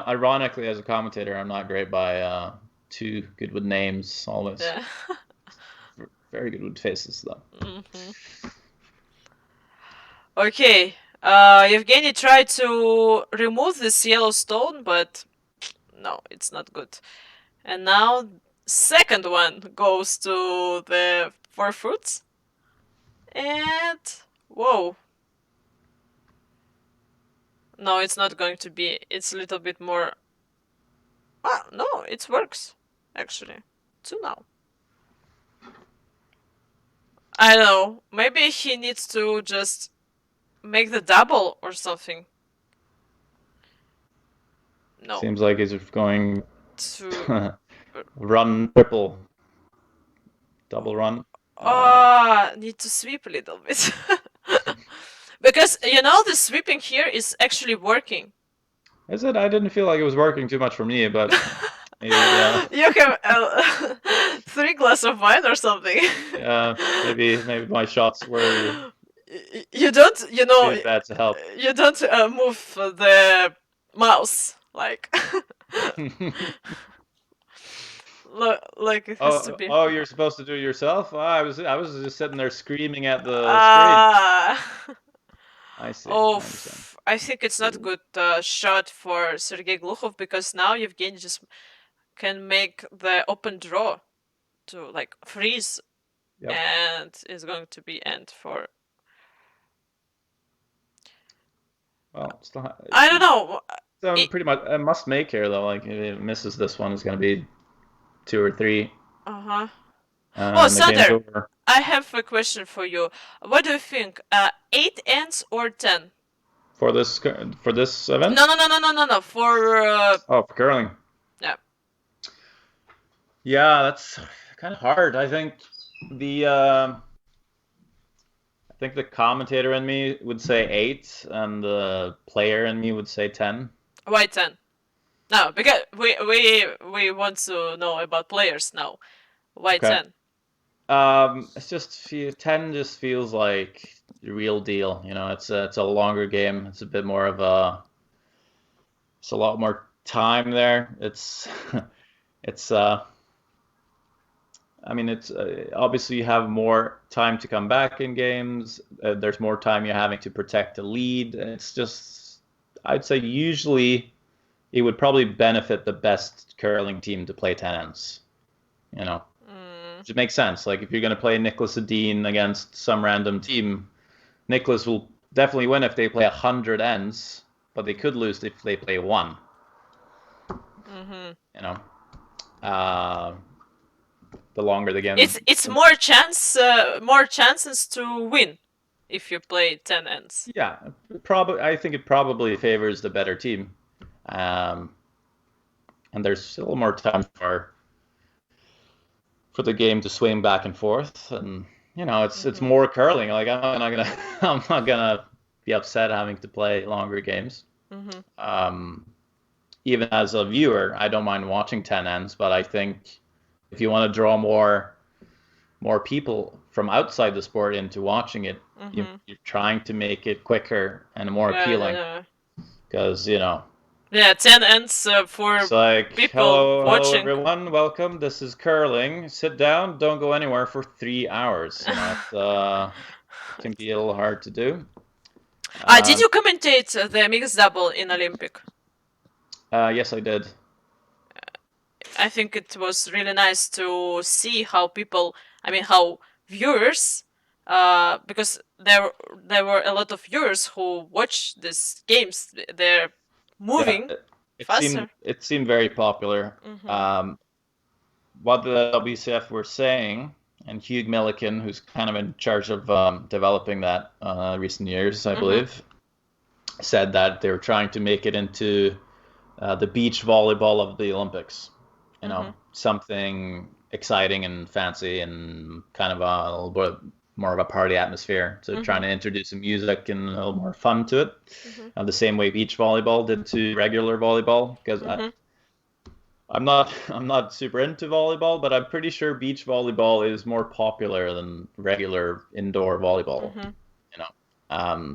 ironically, as a commentator, I'm not great by too good with names. Always Yeah. very good with faces, though. Okay. Evgeny tried to remove this yellow stone, but no, it's not good. And now second one goes to the 4 fruits. And whoa. No, it's not going to be. It's a little bit more. Ah, no, it works actually. 2 now. I don't know. Maybe he needs to just make the double or something. No. Seems like he's going To run triple, double run. need to sweep a little bit. Because the sweeping here is actually working. Is it? I didn't feel like it was working too much for me, but maybe You have 3 glass of wine or something. yeah, maybe my shots were You don't, too bad to help. you don't move the mouse like like it has to be. Oh, you're supposed to do it yourself? Oh, I was just sitting there screaming at the screen. Ah. I see. I Oh, understand. I think it's not good shot for Sergei Glukhov because now Evgeny just can make the open draw to like freeze, Yep. and it's going to be end for. Well, still, I don't know. pretty much a must make here though. Like if it misses this one, it's gonna be 2 or 3. Oh, And the game's Sander, over. I have a question for you. What do you think? 8 ends or 10? For this event? No. For for curling. yeah. Yeah, that's kind of hard. I think the commentator in me would say 8, and the player in me would say 10. Why 10? No, because we want to know about players now. Why Okay. 10? It's just 10 just feels like the real deal. It's a longer game. It's a bit more of it's a lot more time there. It's I mean, it's obviously you have more time to come back in games. There's more time you're having to protect the lead. It's just, I'd say usually it would probably benefit the best curling team to play 10 ends. It makes sense. Like if you're going to play Nicholas Edin against some random team, Nicholas will definitely win if they play 100 ends, but they could lose if they play 1. The longer the game. It's more chances to win if you play 10 ends. Yeah, I think it probably favors the better team. And there's still more time for the game to swing back and forth, and it's more curling. Like I'm not gonna be upset having to play longer games. Even as a viewer, I don't mind watching 10 ends, but I think if you want to draw more people from outside the sport into watching it, you're trying to make it quicker and more appealing. Because Yeah, 10 ends for it's like, people watching. Hello everyone, welcome. This is curling. Sit down, don't go anywhere for 3 hours. It can be a little hard to do. Did you commentate the mixed double in Olympic? Yes, I did. I think it was really nice to see how how viewers, because there were a lot of viewers who watch these games. They're moving faster. It seemed very popular. What the WCF were saying, and Hugh Milliken, who's kind of in charge of developing that recent years, I believe, said that they were trying to make it into the beach volleyball of the Olympics. Something exciting and fancy and kind of a little bit more of a party atmosphere. So trying to introduce some music and a little more fun to it. The same way beach volleyball did to regular volleyball, because I'm not super into volleyball, but I'm pretty sure beach volleyball is more popular than regular indoor volleyball. You know,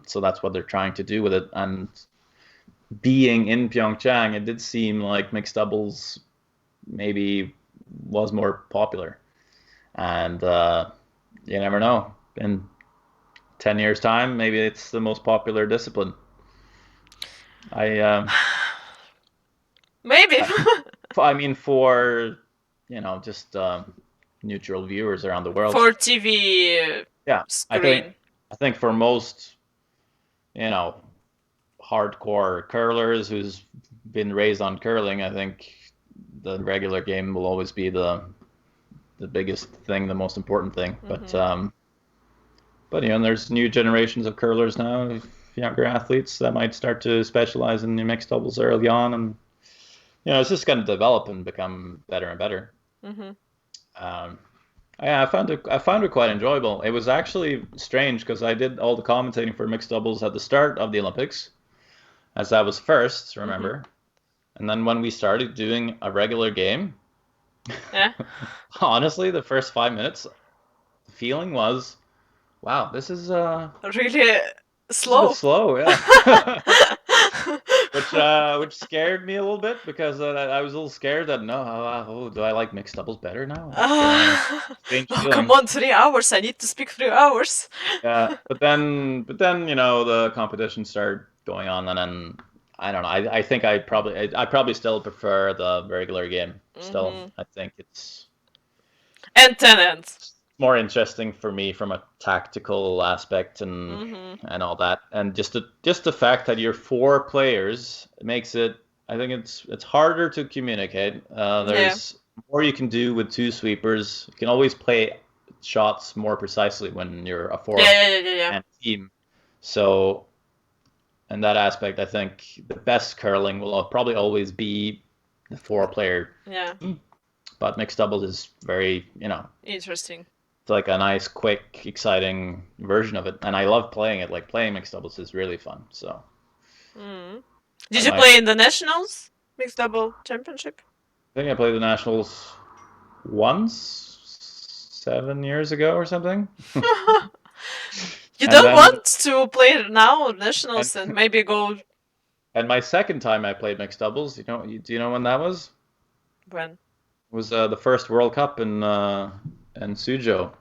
so that's what they're trying to do with it. And being in Pyeongchang, it did seem like mixed doubles maybe was more popular. And you never know. In 10 years' time, maybe it's the most popular discipline. I Maybe. I mean, for just neutral viewers around the world. For TV Yeah, screen. I think for most, hardcore curlers who's been raised on curling, I think the regular game will always be the biggest thing, the most important thing. But there's new generations of curlers now, younger athletes that might start to specialize in the mixed doubles early on, and it's just going to develop and become better and better. Yeah, I found it quite enjoyable. It was actually strange because I did all the commentating for mixed doubles at the start of the Olympics, as I was first, remember. And then when we started doing a regular game, Yeah. honestly, the first 5 minutes, the feeling was, wow, this is Really slow. a bit slow, yeah. Which scared me a little bit because I was a little scared that do I like mixed doubles better now? Strange feeling. Come on, 3 hours. I need to speak 3 hours. Yeah, but then the competition started going on, and then I don't know. I think I probably still prefer the regular game. Still, I think it's And Tenant. more interesting for me from a tactical aspect and all that, and just the fact that you're 4 players makes it. I think it's harder to communicate. There's more you can do with 2 sweepers. You can always play shots more precisely when you're a 4-man team. So, in that aspect, I think the best curling will probably always be the 4-player. Yeah. But mixed doubles is very, interesting. It's like a nice, quick, exciting version of it, and I love playing it. Like playing mixed doubles is really fun. So. Did you play in the Nationals mixed double championship? I think I played the Nationals once, 7 years ago or something. You don't want to play now Nationals and maybe go. And my second time I played mixed doubles, do you know when that was? When? It was the first World Cup in Suzhou.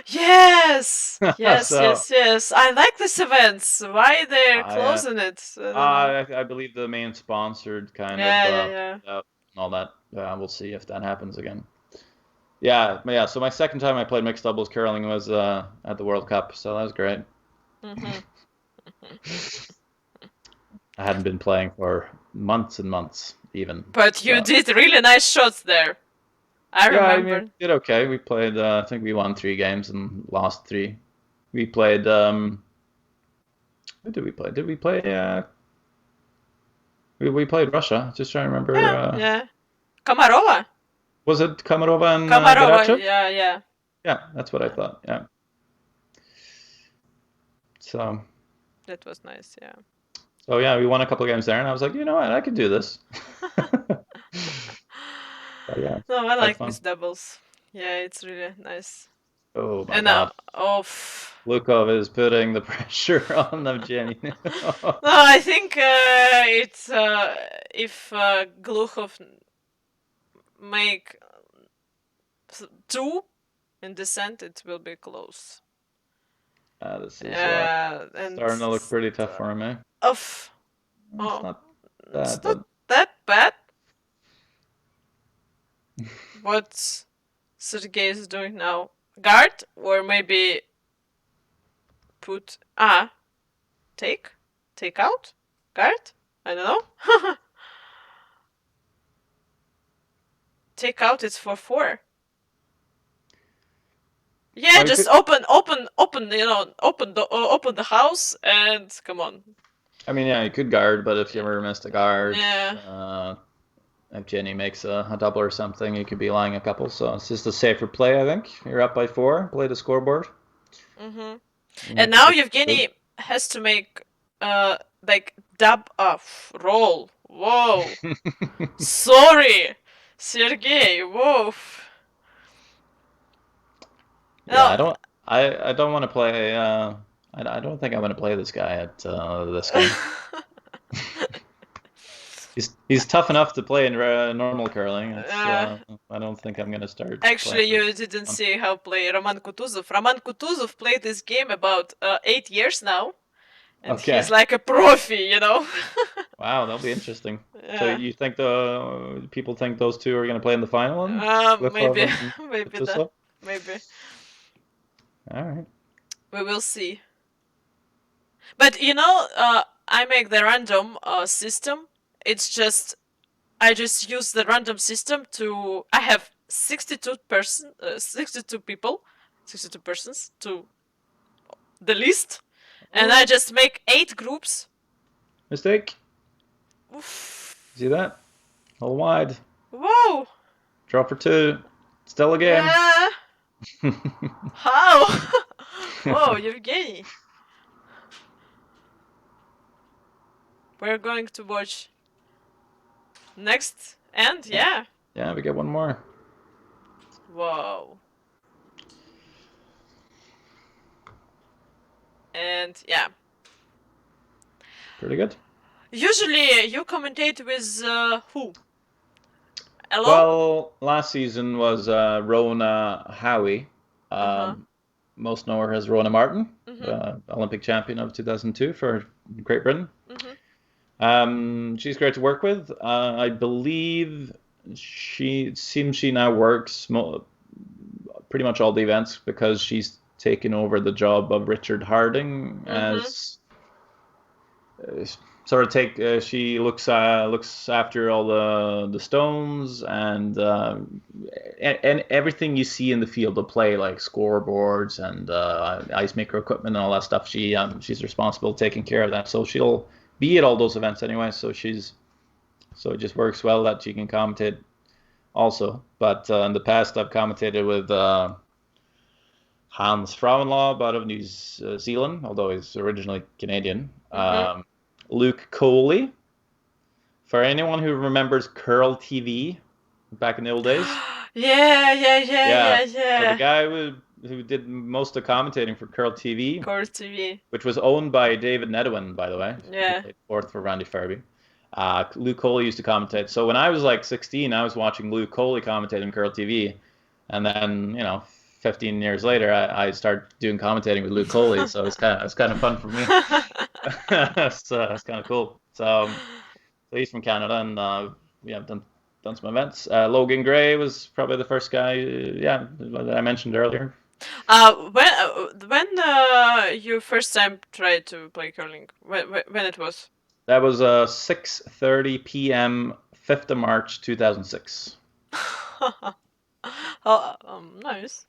Yes, yes. I like these events. Why they're closing it? I believe the main sponsored kind of yeah. and all that. We'll see if that happens again. Yeah. So my second time I played mixed doubles curling was at the World Cup, so that was great. I hadn't been playing for months and months, even. But you did really nice shots there. I remember. I mean, we did okay. We played. I think we won 3 games and lost 3. We played. Who did we play? Did we play? We played Russia. Just trying to remember. Yeah. Komarova. Was it Komarova and Komarova? Yeah. Yeah, that's what I thought. Yeah. So. That was nice. Yeah. So yeah, we won a couple of games there, and I was like, you know what, I can do this. Yeah. No, I like mixed doubles. Yeah, it's really nice. Oh my God. Lukov is putting the pressure on Evgeny. No, I think it's if Gluchov make 2 in descent, it will be close. This is starting to look pretty tough for him, eh? It's not that bad. What Sergey is doing now? Guard or maybe put take out guard? I don't know. Take out is for 4. Yeah, just open the house and come on. I mean, yeah, you could guard, but if you ever missed a guard, if Jenny makes a double or something, you could be lying a couple. So it's just a safer play, I think. You're up by 4, play the scoreboard. Mm-hmm. And Which now is good. Yevgeny has to make like dub off roll. Whoa. Sorry, Sergey. Whoa. Yeah, No, I don't want to play. I don't think I want to play this guy at this game. He's tough enough to play in normal curling. It's uh, I don't think I'm gonna start playing actually, with you didn't him. see how play Roman Kutuzov. Roman Kutuzov played this game about 8 years now, and he's Okay. like a profi. Wow, that'll be interesting. So Yeah. you think the people think those two are gonna play in the final one? Slippov Maybe, and maybe that, Kutusov? maybe All right. we will see. But I make the random system. It's just I just use the random system to. I have 62 people, 62 persons to the list, and I Oh, just make 8 groups. mistake. Oof. See that? All wide. Whoa! Draw for two. Still a game. Yeah. How? Whoa, Yevgeny. We're going to watch next and Yeah. yeah. Yeah, we get one more. Whoa. And yeah. Pretty good. Usually you commentate with who? Alone? Well, last season was Rona Howie. Uh huh. Um, most know her as Rona Martin, Mhm. Olympic champion of 2002 for Great Britain. Mhm. She's great to work with. I believe she now works pretty much all the events because she's taken over the job of Richard Harding Mhm. as sort of take she looks after all the stones and everything you see in the field of play like scoreboards and ice maker equipment and all that stuff. She's responsible taking care of that, so she'll be at all those events anyway. So it just works well that she can commentate also. But in the past I've commentated with Hans Frauenlob out of New Zealand, although he's originally Canadian. Mhm. Luke Coley. For anyone who remembers Curl TV back in the old days, Yeah, yeah, yeah, yeah. yeah, So the yeah. guy who did most of commentating for Curl TV, Core TV. which was owned by David Nedwin, by the way, who Yeah. played fourth for Randy Ferbey. Luke Coley used to commentate. So when I was like 16, I was watching Luke Coley commentate on Curl TV, and then 15 years later, I started doing commentating with Luke Coley. So it's kind of fun for me. It's kind of cool. So he's from Canada, and we have done some events. Logan Gray was probably the first guy, yeah, that I mentioned earlier. When you first time tried to play curling? When it was? That was 6:30 p.m. 5th of March 2006. Oh, nice.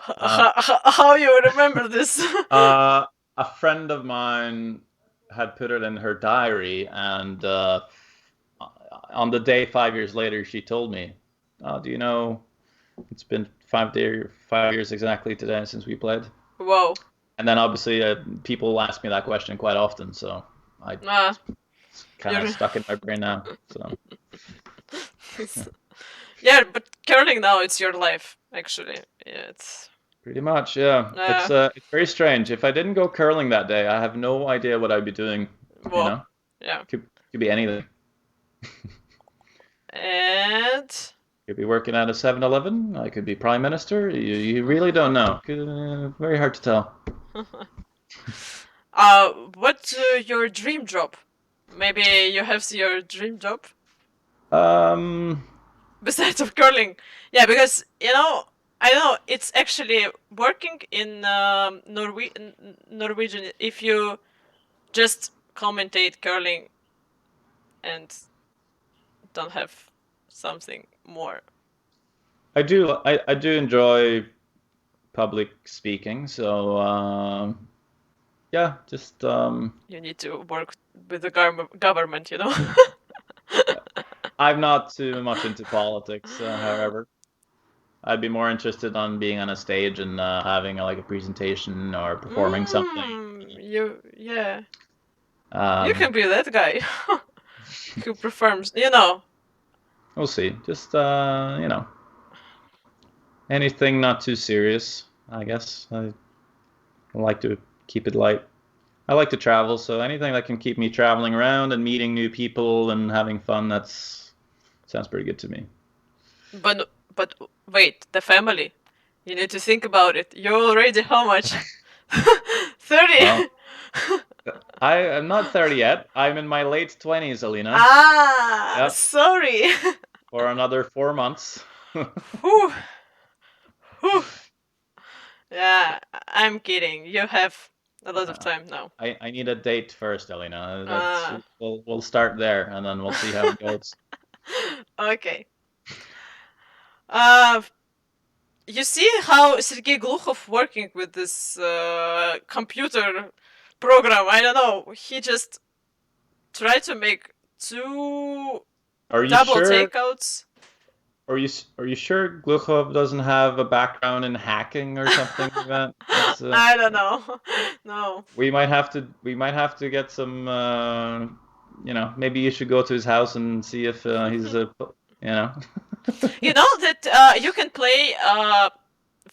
Uh, How you remember this? uh, a friend of mine had put it in her diary, and on the day 5 years later, she told me, "Do you know it's been 5 years exactly today since we played?" Whoa. And then obviously people ask me that question quite often, so I Ah, it's kind of you're. stuck in my brain now. So Yeah, but curling now it's your life actually. Yeah, it's. pretty much, yeah. It's Uh, it's very strange. If I didn't go curling that day, I have no idea what I'd be doing. You Whoa. know, Yeah. could be anything. And Could be working at a 7-Eleven. I could be prime minister. You really don't know. Very hard to tell. what's your dream job? Maybe you have your dream job Um, besides of curling. Yeah, because I don't know. It's actually working in Norwegian if you just commentate curling and don't have something more. I do enjoy public speaking. So yeah, just You need to work with the government, you know. I'm not too much into politics, however. I'd be more interested on being on a stage and having like a presentation or performing something. Yeah. You Um, can be that guy who performs, we'll see. Just anything not too serious, I guess. I like to keep it light. I like to travel, so anything that can keep me traveling around and meeting new people and having fun, that's sounds pretty good to me. But wait, the family. You need to think about it. You're already how much? 30. Well, I am not 30 yet. I'm in my late 20s, Alina. Ah, Yep, sorry. for another 4 months. Whew, whew. Yeah, I'm kidding. You have a lot of Uh, time now. I need a date first, Alina. That's Ah. we'll start there and then we'll see how it goes. Okay. Uh, you see how Sergei Glukhov working with this computer program? I don't know. He just tried to make two Are you double sure? takeouts. Are you sure Glukhov doesn't have a background in hacking or something like that? That's I don't know. No. we might have to get some maybe you should go to his house and see if he's a you know You know that you can play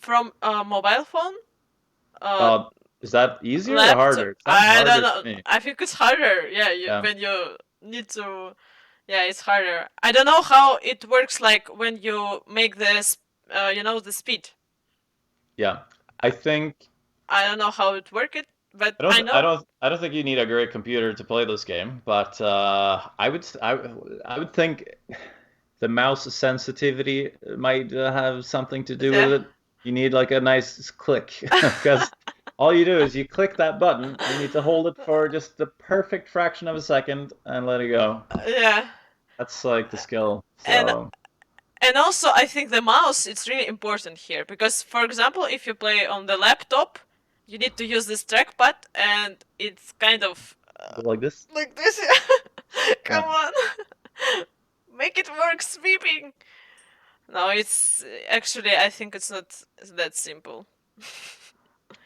from a mobile phone? Uh, uh is that easier or laptop. harder? It sounds I don't harder know. to me. I think it's harder. Yeah, Yeah. when you need to. Yeah, it's harder. I don't know how it works. Like when you make this, the speed. Yeah. I think I don't know how it works. But I know. I don't think you need a great computer to play this game, but I would think the mouse sensitivity might have something to do with Yeah. it. You need like a nice click because all you do is you click that button. You need to hold it for just the perfect fraction of a second and let it go. Yeah. That's like the skill. And So and also I think the mouse it's really important here because for example if you play on the laptop you need to use this trackpad and it's kind of go like this. like this. Yeah. Come on. Make it work sweeping. No, it's actually I think it's not that simple.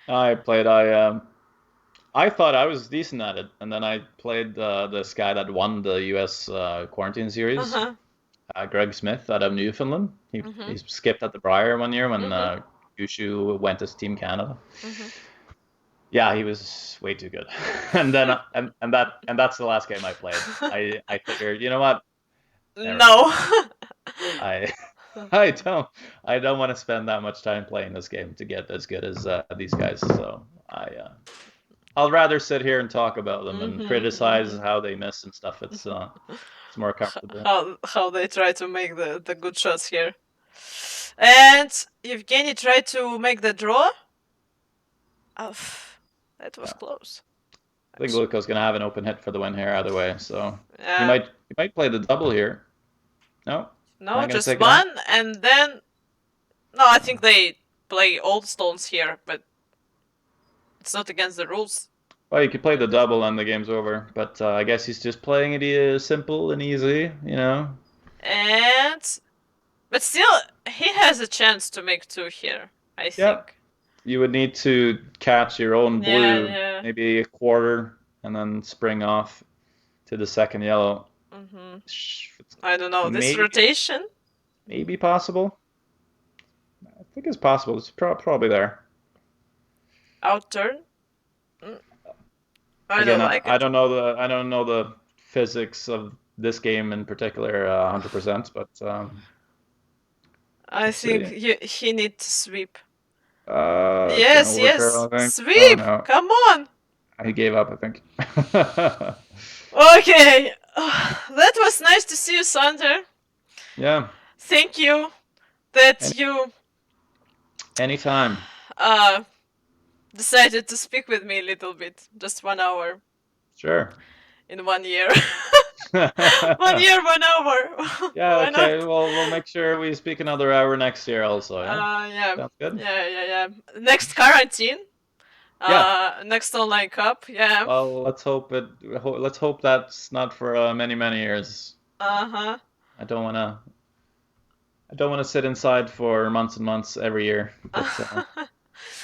I played. I thought I was decent at it, and then I played this guy that won the U.S. Quarantine Series, Uh-huh. Greg Smith out of Newfoundland. He Mhm. skipped at the Brier one year when Mhm. Gushu went as Team Canada. Mhm. Yeah, he was way too good. And then and that's the last game I played. I figured, you know what? Never mind. No. I I don't want to spend that much time playing this game to get as good as these guys. So I'll rather sit here and talk about them and Mhm. criticize Mhm. how they miss and stuff. It's more comfortable. How they try to make the good shots here. And Evgeny tried to make the draw. Oh, that was Yeah. close. I think Luka's gonna have an open hit for the win here either way. So Yeah. he might play the double here. No, No, not gonna just take it out. one, and then no. I think they play old stones here, but it's not against the rules. Well, you could play the I guess. double and the game's over. But I guess he's just playing it simple and easy. And but still, he has a chance to make two here. I Yeah. think. You would need to catch your own Yeah, blue, yeah. maybe a quarter, and then spring off to the second yellow. Mhm. It's I don't know this maybe rotation. maybe possible. I think it's possible. It's probably there. Out turn. Mm, I Again, don't like it. I don't know the physics of this game in particular 100%, but I we'll think see. he needs to sweep. It's gonna Yes, work here, yes. I think. Oh Sweep! no, Come on! he gave up, I think. Okay. That was nice to see you, Sander. Yeah, Thank you that any you anytime. uh, decided to speak with me a little bit. Just 1 hour Sure. in 1 year. One Yeah, year, 1 hour. Why okay. not? Well, we'll make sure we speak another hour next year also, yeah? Yeah. Sounds good. Yeah. Next quarantine. Yeah. Next online cup. Yeah. Well, let's hope that's not for many years. Uh huh. I don't want to I don't want to sit inside for months and months every year. But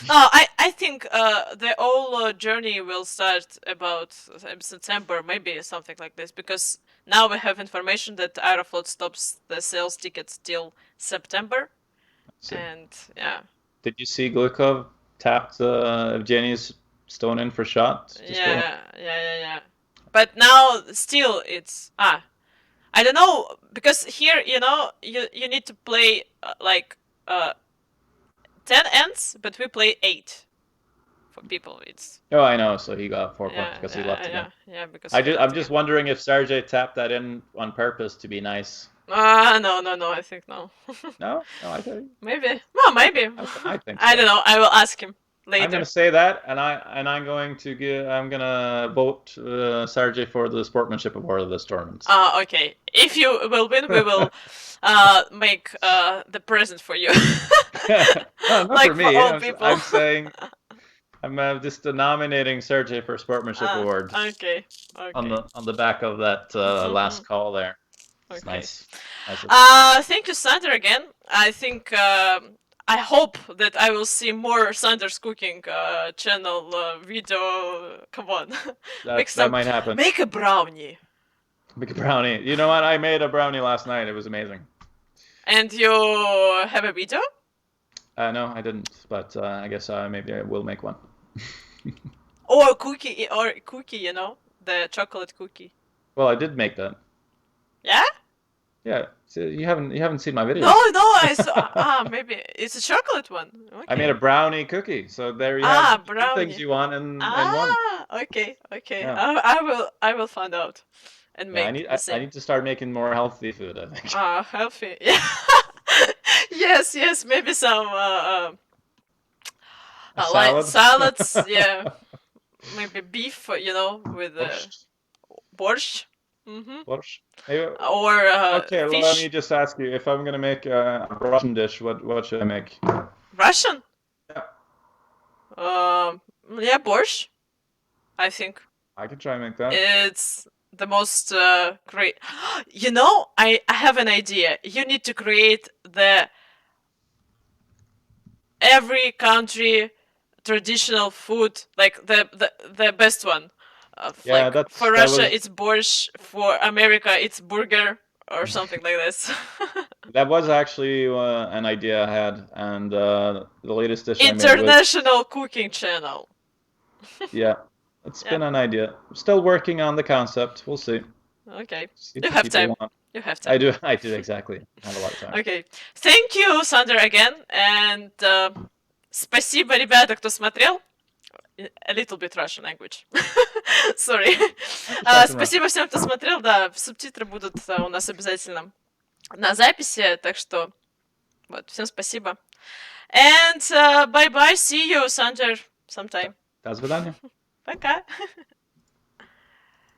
No, I think the whole journey will start about September, maybe something like this, because now we have information that Aeroflot stops the sales tickets till September, see. and yeah, Did you see Glukov tapped Evgeny's stone in for shot just below? yeah. But now still it's I don't know, because here you need to play like uh 10 ends, but we play 8 for people. It's Oh, I know. So he got 4 points because he left again. yeah, because he left I'm just again. wondering if Sergey tapped that in on purpose to be nice. No, I think no. No, no, I think Maybe. Well, maybe. I think I don't so. know. I will ask him I'm later. gonna say that, and I'm going to give I'm gonna vote Sergey for the sportsmanship award of this tournament. Okay. If you will win, we will make the present for you. No, not for Like for me. all people. I'm saying I'm just nominating Sergey for sportsmanship award Okay. on Okay. the back of that last call there. It's Okay. nice. Nice of him. Thank you, Sander, again. I think I hope that I will see more Sander's cooking channel video. Come on, That might happen. make a brownie. Make a brownie. You know what? I made a brownie last night. It was amazing. And you have a video? No, I didn't, but I guess maybe I will make one. Or cookie, the chocolate cookie. Well, I did make that. Yeah? Yeah. So you haven't seen my No, videos. I saw. Maybe it's a chocolate one. I made a Okay. brownie cookie. So there you have two things Brownie. you want in one. Okay. Yeah. I will find out and Yeah. I make need the I same. need to start making more healthy food, I think. Healthy. Yeah. Yes. Maybe some A like salad. salads. Yeah. Maybe beef. With Borscht. borscht. Mm-hmm. Borscht. Maybe- Or Okay, let me fish. just ask you, if I'm gonna make a Russian dish, what should I make? Russian. Yeah, Yeah, borscht. I think I can try and make that. it's the most great. I have an idea. You need to create the every country traditional food, like the best one. Yeah, Like for that Russia, was it's borscht. For America, it's burger or something like this. that was actually an idea I had, and the latest dish I made was International cooking channel. yeah, it's Yeah. been an idea. Still working on the concept. We'll see. Okay. See You if have people time. want. You have time. I do exactly. I have a lot of time. Okay. Thank you, Sander, again. And спасибо, ребята, кто смотрел. A little bit Russian language. Sorry. I can try some Russian. Спасибо всем, кто смотрел. Да, субтитры будут у нас обязательно на записи. Так что, вот, всем спасибо. And bye-bye. See you, Sander, sometime. До свидания. Пока.